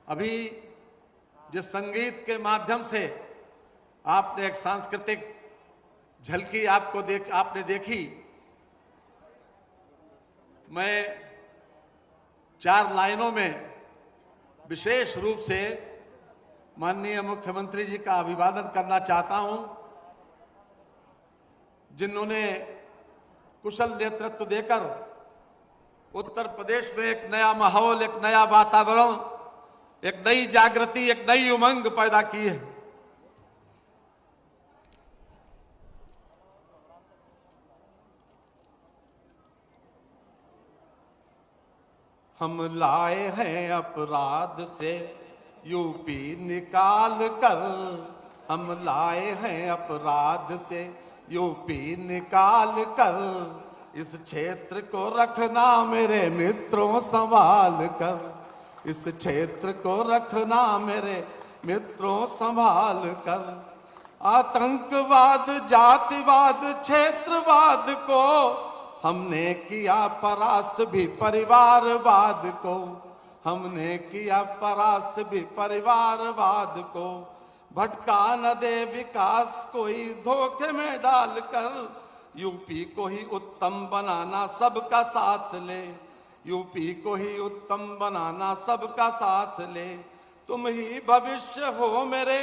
[SPEAKER 15] अभी जिस संगीत के माध्यम से आपने एक सांस्कृतिक झलकी आपने देखी, मैं 4 लाइनों में विशेष रूप से माननीय मुख्यमंत्री जी का अभिवादन करना चाहता हूं, जिन्होंने कुशल नेतृत्व देकर उत्तर प्रदेश में एक नया माहौल, एक नया वातावरण, एक नई जागृति, एक नई उमंग पैदा की है। हम लाए हैं अपराध से यूपी निकाल कर, हम लाए हैं अपराध से यूपी निकाल कर, इस क्षेत्र को रखना मेरे मित्रों संभाल कर, इस क्षेत्र को रखना मेरे मित्रों संभाल कर। आतंकवाद, जातिवाद, क्षेत्रवाद को हमने किया परास्त भी परिवारवाद को, हमने किया परास्त भी परिवारवाद को। भटका न दे विकास कोई धोखे में डालकर, यूपी को ही उत्तम बनाना सबका साथ ले, यूपी को ही उत्तम बनाना सबका साथ ले। तुम ही भविष्य हो मेरे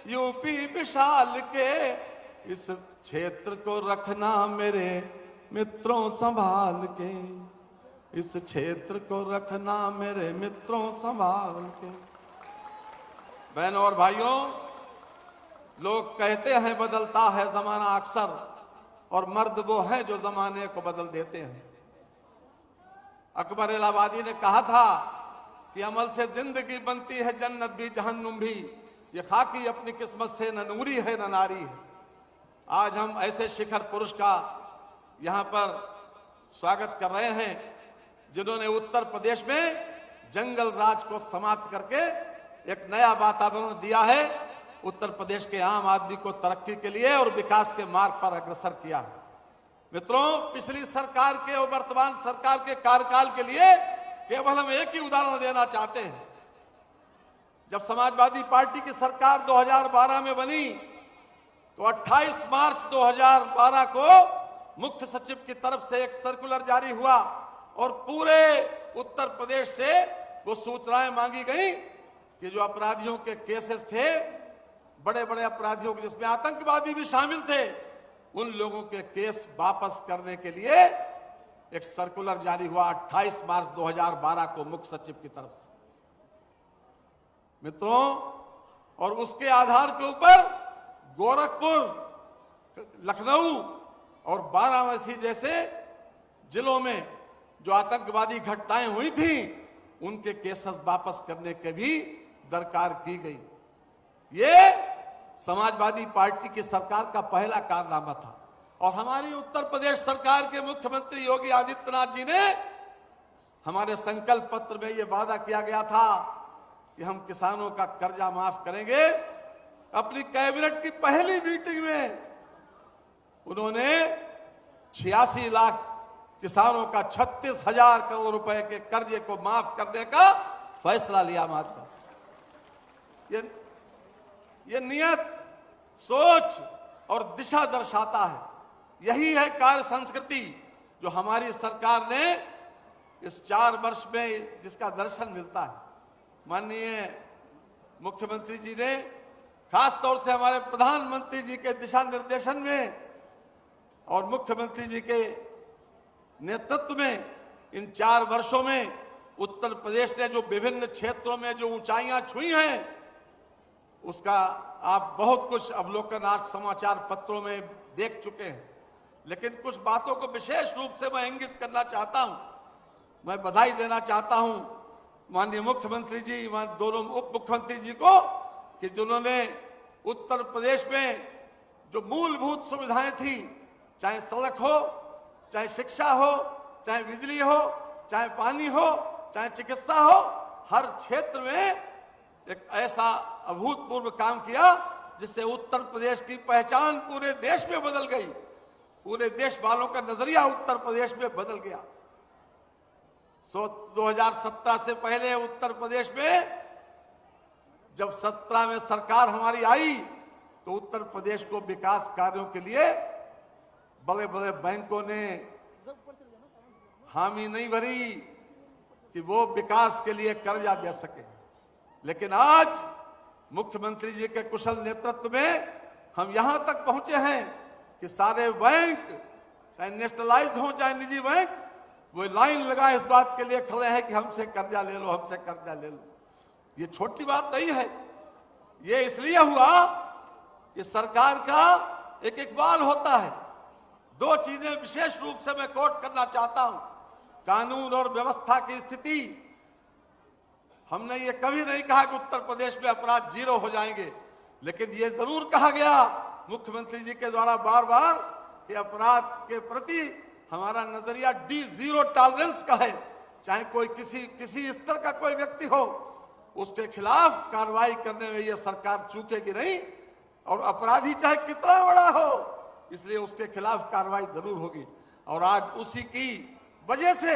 [SPEAKER 15] यूपी विशाल के, इस क्षेत्र को रखना मेरे मित्रों संभाल के, इस क्षेत्र को रखना मेरे मित्रों संभाल के। बहनों और भाइयों, लोग कहते हैं बदलता है जमाना अक्सर, और मर्द वो है जो जमाने को बदल देते हैं। अकबर इलाहाबादी ने कहा था कि अमल से जिंदगी बनती है जन्नत भी जहन्नुम भी, ये खाकी अपनी किस्मत से न नूरी है न नारी है। आज हम ऐसे शिखर पुरुष का यहाँ पर स्वागत कर रहे हैं जिन्होंने उत्तर प्रदेश में जंगल राज को समाप्त करके एक नया वातावरण दिया है, उत्तर प्रदेश के आम आदमी को तरक्की के लिए और विकास के मार्ग पर अग्रसर किया। मित्रों, पिछली सरकार के और वर्तमान सरकार के कार्यकाल के लिए केवल हम एक ही उदाहरण देना चाहते हैं। जब समाजवादी पार्टी की सरकार 2012 में बनी तो 28 मार्च 2012 को मुख्य सचिव की तरफ से एक सर्कुलर जारी हुआ और पूरे उत्तर प्रदेश से वो सूचनाएं मांगी गई कि जो अपराधियों के केसेस थे, बड़े बड़े अपराधियों के जिसमें आतंकवादी भी शामिल थे, उन लोगों के केस वापस करने के लिए एक सर्कुलर जारी हुआ 28 मार्च 2012 को मुख्य सचिव की तरफ से। मित्रों, और उसके आधार के ऊपर गोरखपुर, लखनऊ और वाराणसी जैसे जिलों में जो आतंकवादी घटनाएं हुई थी, उनके केसेस वापस करने के भी दरकार की गई। ये समाजवादी पार्टी की सरकार का पहला कारनामा था। और हमारी उत्तर प्रदेश सरकार के मुख्यमंत्री योगी आदित्यनाथ जी ने, हमारे संकल्प पत्र में ये वादा किया गया था कि हम किसानों का कर्जा माफ करेंगे। अपनी कैबिनेट की पहली मीटिंग में उन्होंने 86 लाख किसानों का 36,000 करोड़ रुपए के कर्जे को माफ करने का फैसला लिया। मात्र ये नियत, सोच और दिशा दर्शाता है। यही है कार्य संस्कृति जो हमारी सरकार ने इस 4 वर्ष में जिसका दर्शन मिलता है। माननीय मुख्यमंत्री जी ने खास तौर से हमारे प्रधानमंत्री जी के दिशा निर्देशन में और मुख्यमंत्री जी के नेतृत्व में इन 4 वर्षों में उत्तर प्रदेश ने जो विभिन्न क्षेत्रों में जो ऊंचाइयां छुई हैं, उसका आप बहुत कुछ अवलोकन आज समाचार पत्रों में देख चुके हैं। लेकिन कुछ बातों को विशेष रूप से मैं इंगित करना चाहता हूं। मैं बधाई देना चाहता हूं माननीय मुख्यमंत्री जी, दोनों उप मुख्यमंत्री जी को, कि जिन्होंने उत्तर प्रदेश में जो मूलभूत सुविधाएं थी, चाहे सड़क हो, चाहे शिक्षा हो, चाहे बिजली हो, चाहे पानी हो, चाहे चिकित्सा हो, हर क्षेत्र में एक ऐसा अभूतपूर्व काम किया जिससे उत्तर प्रदेश की पहचान पूरे देश में बदल गई। पूरे देश वालों का नजरिया उत्तर प्रदेश में बदल गया। 2017 से पहले उत्तर प्रदेश में जब 17 में सरकार हमारी आई तो उत्तर प्रदेश को विकास कार्यों के लिए बड़े बड़े बैंकों ने हामी नहीं भरी कि वो विकास के लिए कर्जा दे सके। लेकिन आज मुख्यमंत्री जी के कुशल नेतृत्व में हम यहां तक पहुंचे हैं कि सारे बैंक, चाहे नेशनलाइज्ड हो चाहे निजी बैंक, वो लाइन लगा इस बात के लिए खड़े हैं कि हमसे कर्जा ले लो, हमसे कर्जा ले लो। ये छोटी बात नहीं है। ये इसलिए हुआ कि सरकार का एक इकबाल होता है। 2 चीजें विशेष रूप से मैं कोट करना चाहता हूं। कानून और व्यवस्था की स्थिति, हमने ये कभी नहीं कहा कि उत्तर प्रदेश में अपराध 0 हो जाएंगे, लेकिन ये जरूर कहा गया मुख्यमंत्री जी के द्वारा बार बार कि अपराध के प्रति हमारा नजरिया 0 टॉलरेंस का है। चाहे कोई किसी स्तर का कोई व्यक्ति हो, उसके खिलाफ कार्रवाई करने में ये सरकार चूकेगी नहीं, और अपराधी चाहे कितना बड़ा हो, इसलिए उसके खिलाफ कार्रवाई जरूर होगी। और आज उसी की वजह से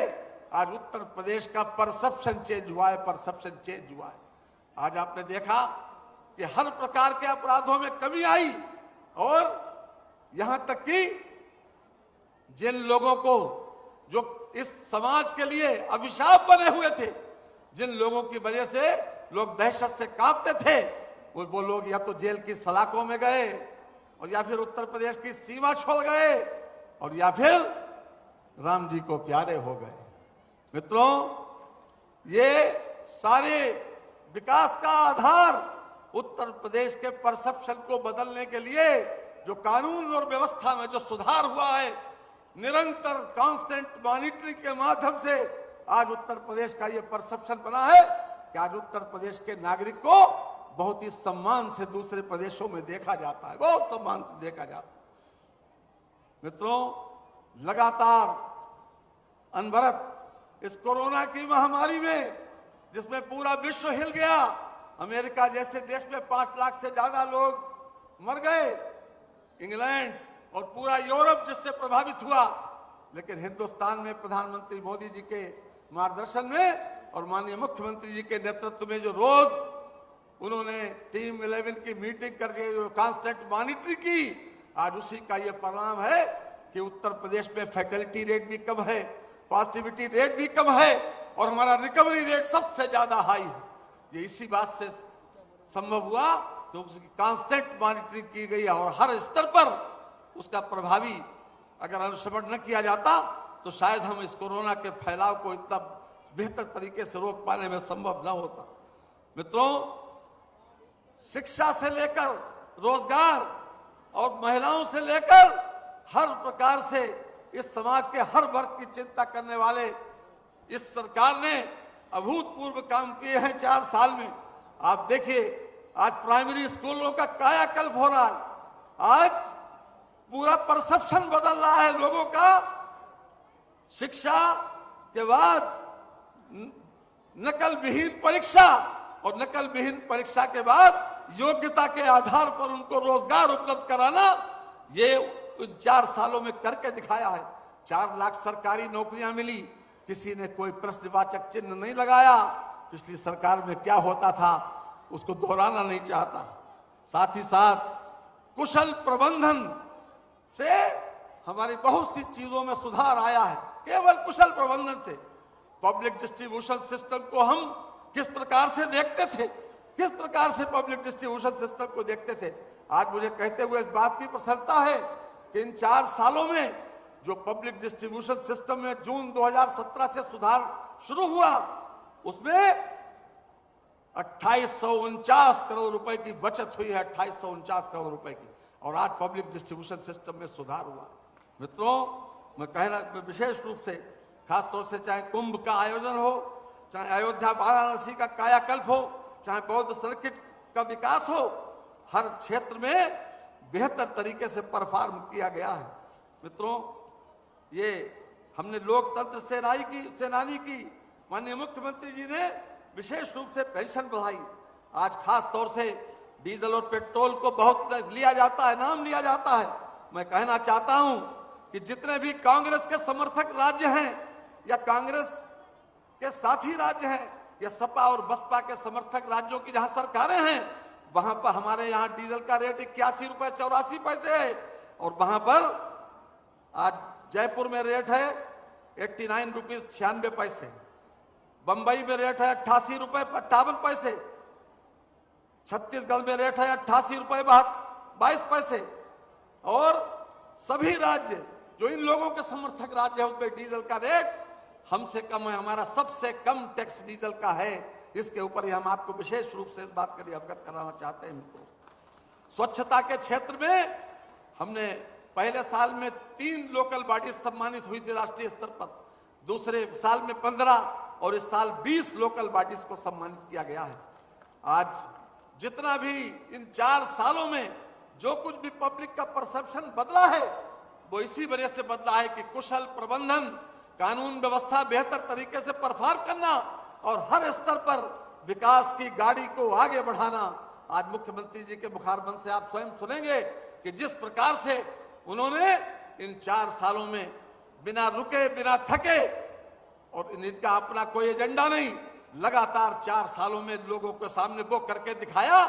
[SPEAKER 15] आज उत्तर प्रदेश का परसेप्शन चेंज हुआ है, परसेप्शन चेंज हुआ है। आज आपने देखा कि हर प्रकार के अपराधों में कमी आई, और यहां तक कि जिन लोगों को जो इस समाज के लिए अभिशाप बने हुए थे, जिन लोगों की वजह से लोग दहशत से कांपते थे, वो लोग या तो जेल की सलाखों में गए, और या फिर उत्तर प्रदेश की सीमा छोड़ गए, और या फिर राम जी को प्यारे हो गए। मित्रों, ये सारे विकास का आधार उत्तर प्रदेश के परसेप्शन को बदलने के लिए जो कानून और व्यवस्था में जो सुधार हुआ है, निरंतर कांस्टेंट मॉनिटरिंग के माध्यम से आज उत्तर प्रदेश का ये परसेप्शन बना है कि आज उत्तर प्रदेश के नागरिक को बहुत ही सम्मान से दूसरे प्रदेशों में देखा जाता है, बहुत सम्मान से देखा जाता है। मित्रों, लगातार अनवरत इस कोरोना की महामारी में, जिसमें पूरा विश्व हिल गया, अमेरिका जैसे देश में 5 लाख से ज्यादा लोग मर गए, इंग्लैंड और पूरा यूरोप जिससे प्रभावित हुआ, लेकिन हिंदुस्तान में प्रधानमंत्री मोदी जी के मार्गदर्शन में और माननीय मुख्यमंत्री जी के नेतृत्व में जो रोज उन्होंने टीम 11 की मीटिंग करके जो कांस्टेंट मॉनिटरिंग की, आज उसी का ये परिणाम है कि उत्तर प्रदेश में फैटेलिटी रेट भी कम है, पॉजिटिविटी रेट भी कम है, और हमारा रिकवरी रेट सबसे ज्यादा हाई है। ये इसी बात से संभव हुआ तो उसकी कांस्टेंट मॉनिटरिंग की गई, और हर स्तर पर उसका प्रभावी अगर अनुश्रवण न किया जाता तो शायद हम इस कोरोना के फैलाव को इतना बेहतर तरीके से रोक पाने में संभव न होता। मित्रों, शिक्षा से लेकर रोजगार और महिलाओं से लेकर हर प्रकार से इस समाज के हर वर्ग की चिंता करने वाले इस सरकार ने अभूतपूर्व काम किए हैं 4 साल में। आप देखिए, आज प्राइमरी स्कूलों का कायाकल्प हो रहा है, आज पूरा परसेप्शन बदल रहा है लोगों का। शिक्षा के बाद नकल विहीन परीक्षा, और नकल विहीन परीक्षा के बाद योग्यता के आधार पर उनको रोजगार उपलब्ध कराना, ये 4 सालों में करके दिखाया है। 4 लाख सरकारी नौकरियां मिली, किसी ने कोई प्रश्नवाचक चिन्ह नहीं लगाया। पिछली सरकार में क्या होता था उसको दोहराना नहीं चाहता। साथ ही साथ कुशल प्रबंधन से हमारी बहुत सी चीजों में सुधार आया है, केवल कुशल प्रबंधन से। पब्लिक डिस्ट्रीब्यूशन सिस्टम को हम किस प्रकार से देखते थे, किस प्रकार से पब्लिक डिस्ट्रीब्यूशन सिस्टम को देखते थे, आज मुझे कहते हुए इस बात की प्रसन्नता है कि इन 4 सालों में जो पब्लिक डिस्ट्रीब्यूशन सिस्टम में जून 2017 से सुधार शुरू हुआ, उसमें 2849 करोड़ रुपए की बचत हुई है, 2849 करोड़ रुपए की, और आज पब्लिक डिस्ट्रीब्यूशन सिस्टम में सुधार हुआ। मित्रों, मैं कहना विशेष रूप से खासतौर से चाहे कुंभ का आयोजन हो, चाहे अयोध्या वाराणसी का कायाकल्प हो, चाहे बौद्ध सर्किट का विकास हो, हर क्षेत्र में बेहतर तरीके से परफॉर्म किया गया है। मित्रों, ये हमने लोकतंत्र सेनानी की माननीय मुख्यमंत्री जी ने विशेष रूप से पेंशन बढ़ाई। आज खास तौर से डीजल और पेट्रोल को बहुत लिया जाता है, नाम लिया जाता है। मैं कहना चाहता हूं कि जितने भी कांग्रेस के समर्थक राज्य हैं या कांग्रेस के साथी राज्य हैं या सपा और बसपा के समर्थक राज्यों की जहां सरकारें हैं, वहां पर हमारे यहाँ डीजल का रेट 81 रुपए 84 पैसे है, और वहां पर आज जयपुर में रेट है 89 रुपीज 96 पैसे, बंबई में रेट है 88 रुपए 58 पैसे, छत्तीसगढ़ में रेट है 88 रुपए 22 पैसे, और सभी राज्य जो इन लोगों के समर्थक राज्य है उसमें डीजल का रेट हमसे कम है। हमारा सबसे कम टैक्स डीजल का है। इसके ऊपर ही हम आपको विशेष रूप से इस बात के लिए अवगत कराना चाहते हैं। मित्रों, स्वच्छता के क्षेत्र में हमने पहले साल में 3 लोकल बॉडी सम्मानित हुई थी राष्ट्रीय स्तर पर, दूसरे साल में 15 और इस साल 20 लोकल बॉडीज को सम्मानित किया गया है। आज जितना भी इन 4 सालों में जो कुछ भी पब्लिक का परसेप्शन बदला है वो इसी वजह से बदला है कि कुशल प्रबंधन कानून व्यवस्था बेहतर तरीके से परफॉर्म करना और हर स्तर पर विकास की गाड़ी को आगे बढ़ाना। आज मुख्यमंत्री जी के मुखारबंद से आप स्वयं सुनेंगे कि जिस प्रकार से उन्होंने इन 4 सालों में बिना रुके बिना थके, और इनका अपना कोई एजेंडा नहीं, लगातार 4 सालों में लोगों के सामने वो करके दिखाया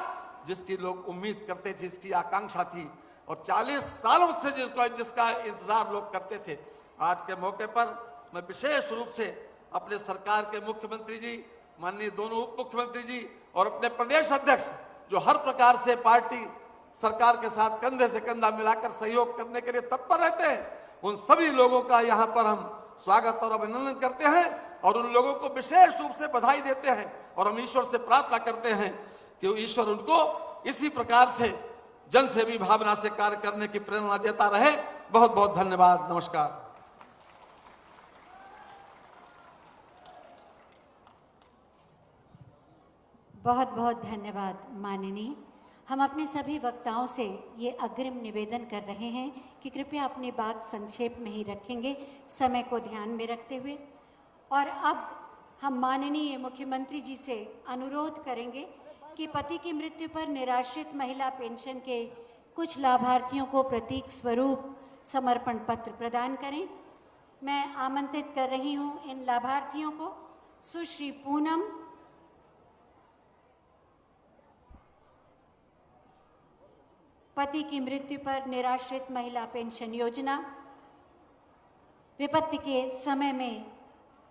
[SPEAKER 15] जिसकी लोग उम्मीद करते थे, जिसकी आकांक्षा थी और 40 सालों से जिसका इंतजार लोग करते थे। आज के मौके पर मैं विशेष रूप से अपने सरकार के मुख्यमंत्री जी, माननीय दोनों उप मुख्यमंत्री जी और अपने प्रदेश अध्यक्ष जो हर प्रकार से पार्टी सरकार के साथ कंधे से कंधा मिलाकर सहयोग करने के लिए तत्पर रहते हैं, उन सभी लोगों का यहाँ पर हम स्वागत और अभिनंदन करते हैं और उन लोगों को विशेष रूप से बधाई देते हैं और हम ईश्वर से प्रार्थना करते हैं कि ईश्वर उनको इसी प्रकार से जनसेवी भावना से कार्य करने की प्रेरणा देता रहे। बहुत बहुत धन्यवाद। नमस्कार।
[SPEAKER 2] बहुत बहुत धन्यवाद माननीय। हम अपने सभी वक्ताओं से ये अग्रिम निवेदन कर रहे हैं कि कृपया अपनी बात संक्षेप में ही रखेंगे, समय को ध्यान में रखते हुए। और अब हम माननीय मुख्यमंत्री जी से अनुरोध करेंगे कि पति की मृत्यु पर निराश्रित महिला पेंशन के कुछ लाभार्थियों को प्रतीक स्वरूप समर्पण पत्र प्रदान करें। मैं आमंत्रित कर रही हूँ इन लाभार्थियों को। सुश्री पूनम, पति की मृत्यु पर निराश्रित महिला पेंशन योजना, विपत्ति के समय में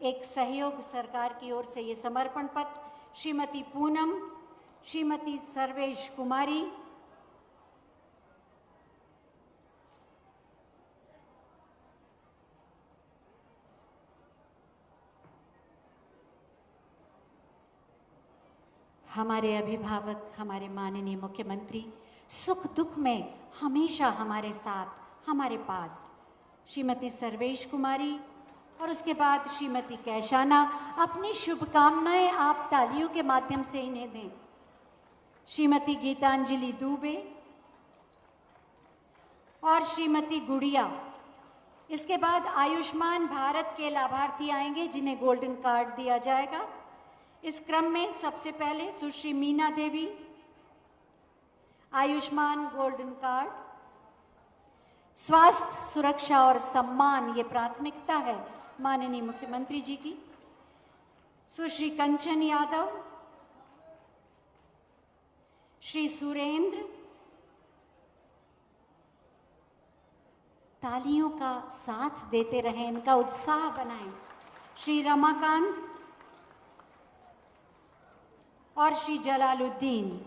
[SPEAKER 2] एक सहयोग सरकार की ओर से ये समर्पण पत्र। श्रीमती पूनम, श्रीमती सर्वेश कुमारी, हमारे अभिभावक, हमारे माननीय मुख्यमंत्री, सुख दुख में हमेशा हमारे साथ, हमारे पास, श्रीमती सर्वेश कुमारी और उसके बाद श्रीमती कैशाना। अपनी शुभकामनाएं आप तालियों के माध्यम से इन्हें दें। श्रीमती गीतांजलि दुबे और श्रीमती गुड़िया। इसके बाद आयुष्मान भारत के लाभार्थी आएंगे जिन्हें गोल्डन कार्ड दिया जाएगा। इस क्रम में सबसे पहले सुश्री मीना देवी, आयुष्मान गोल्डन कार्ड। स्वास्थ्य, सुरक्षा और सम्मान ये प्राथमिकता है माननीय मुख्यमंत्री जी की। सुश्री कंचन यादव, श्री सुरेंद्र, तालियों का साथ देते रहें, इनका उत्साह बनाएं। श्री रमाकांत और श्री जलालुद्दीन।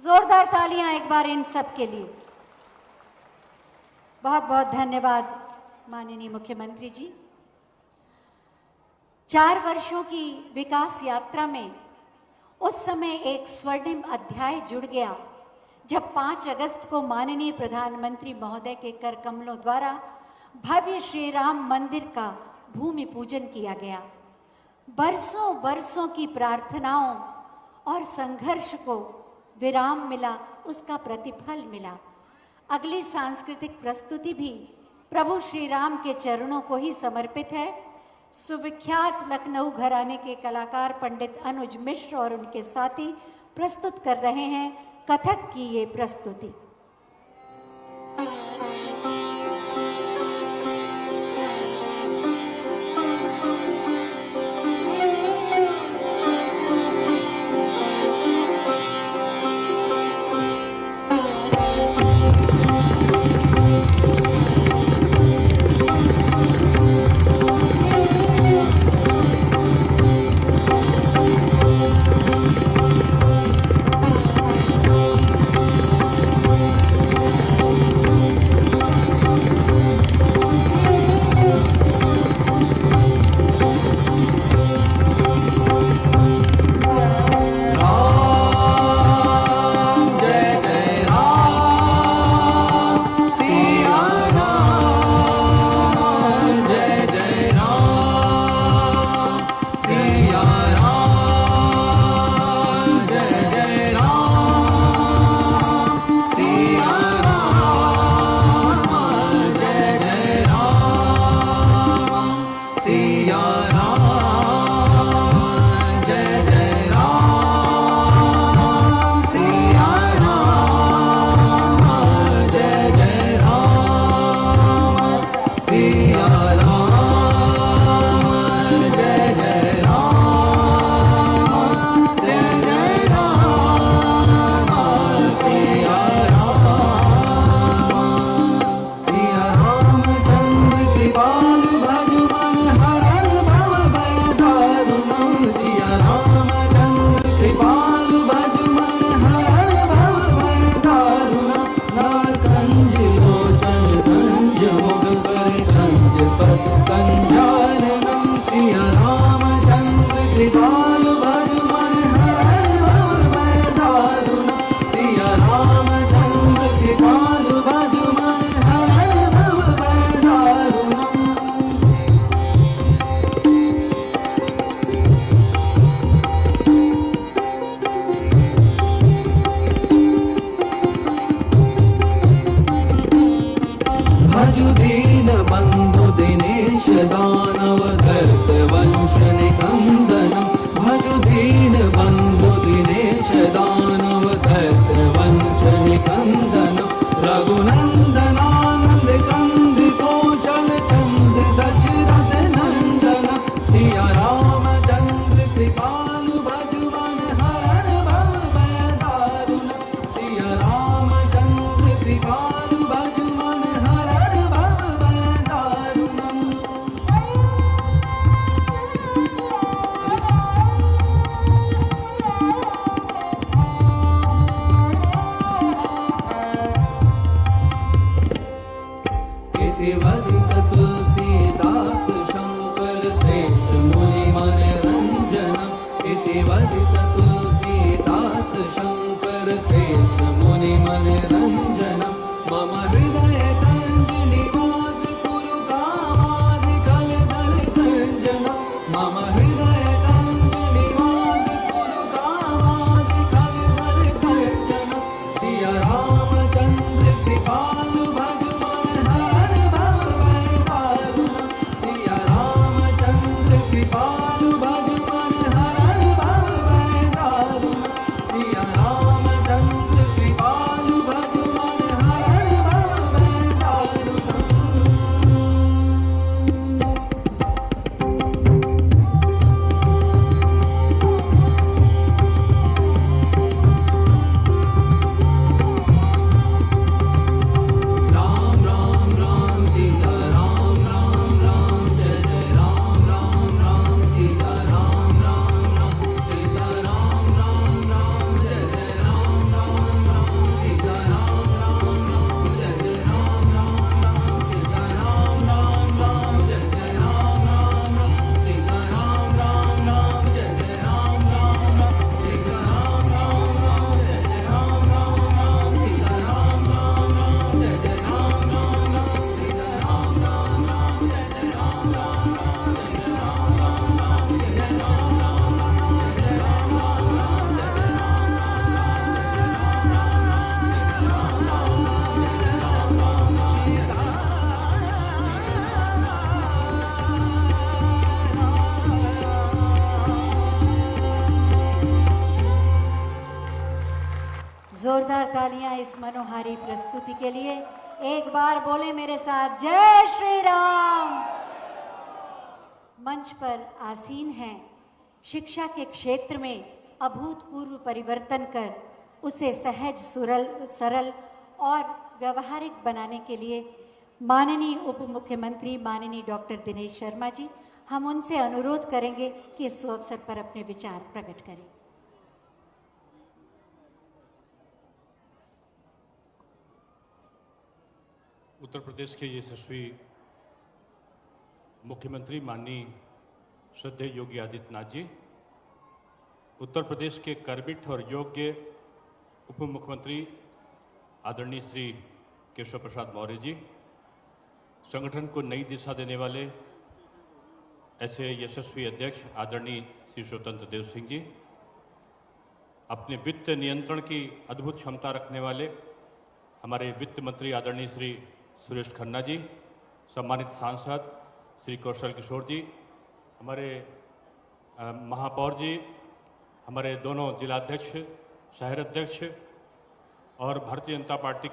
[SPEAKER 2] जोरदार तालियां एक बार इन सब के लिए। बहुत बहुत धन्यवाद माननीय मुख्यमंत्री जी। 4 वर्षों की विकास यात्रा में उस समय एक स्वर्णिम अध्याय जुड़ गया जब 5 अगस्त को माननीय प्रधानमंत्री महोदय के कर कमलों द्वारा भव्य श्री राम मंदिर का भूमि पूजन किया गया। बरसों बरसों की प्रार्थनाओं और संघर्ष को विराम मिला, उसका प्रतिफल मिला। अगली सांस्कृतिक प्रस्तुति भी प्रभु श्री राम के चरणों को ही समर्पित है। सुविख्यात लखनऊ घराने के कलाकार पंडित अनुज मिश्र और उनके साथी प्रस्तुत कर रहे हैं कथक की ये प्रस्तुति। जोरदार तालियां इस मनोहारी प्रस्तुति के लिए। एक बार बोले मेरे साथ, जय श्री राम। मंच पर आसीन हैं शिक्षा के क्षेत्र में अभूतपूर्व परिवर्तन कर उसे सहज, सरल और व्यवहारिक बनाने के लिए माननीय उप मुख्यमंत्री माननीय डॉक्टर दिनेश शर्मा जी, हम उनसे अनुरोध करेंगे कि इस अवसर पर अपने विचार प्रकट करें।
[SPEAKER 16] उत्तर प्रदेश के यशस्वी मुख्यमंत्री माननीय श्रद्धेय योगी आदित्यनाथ जी, उत्तर प्रदेश के कर्मिठ और योग्य उप मुख्यमंत्री आदरणीय श्री केशव प्रसाद मौर्य जी, संगठन को नई दिशा देने वाले ऐसे यशस्वी अध्यक्ष आदरणीय श्री स्वतंत्र देव सिंह जी, अपने वित्त नियंत्रण की अद्भुत क्षमता रखने वाले हमारे वित्त मंत्री आदरणीय श्री सुरेश खन्ना जी, सम्मानित सांसद श्री कौशल किशोर जी, हमारे महापौर जी, हमारे दोनों जिलाध्यक्ष, शहर अध्यक्ष और भारतीय जनता पार्टी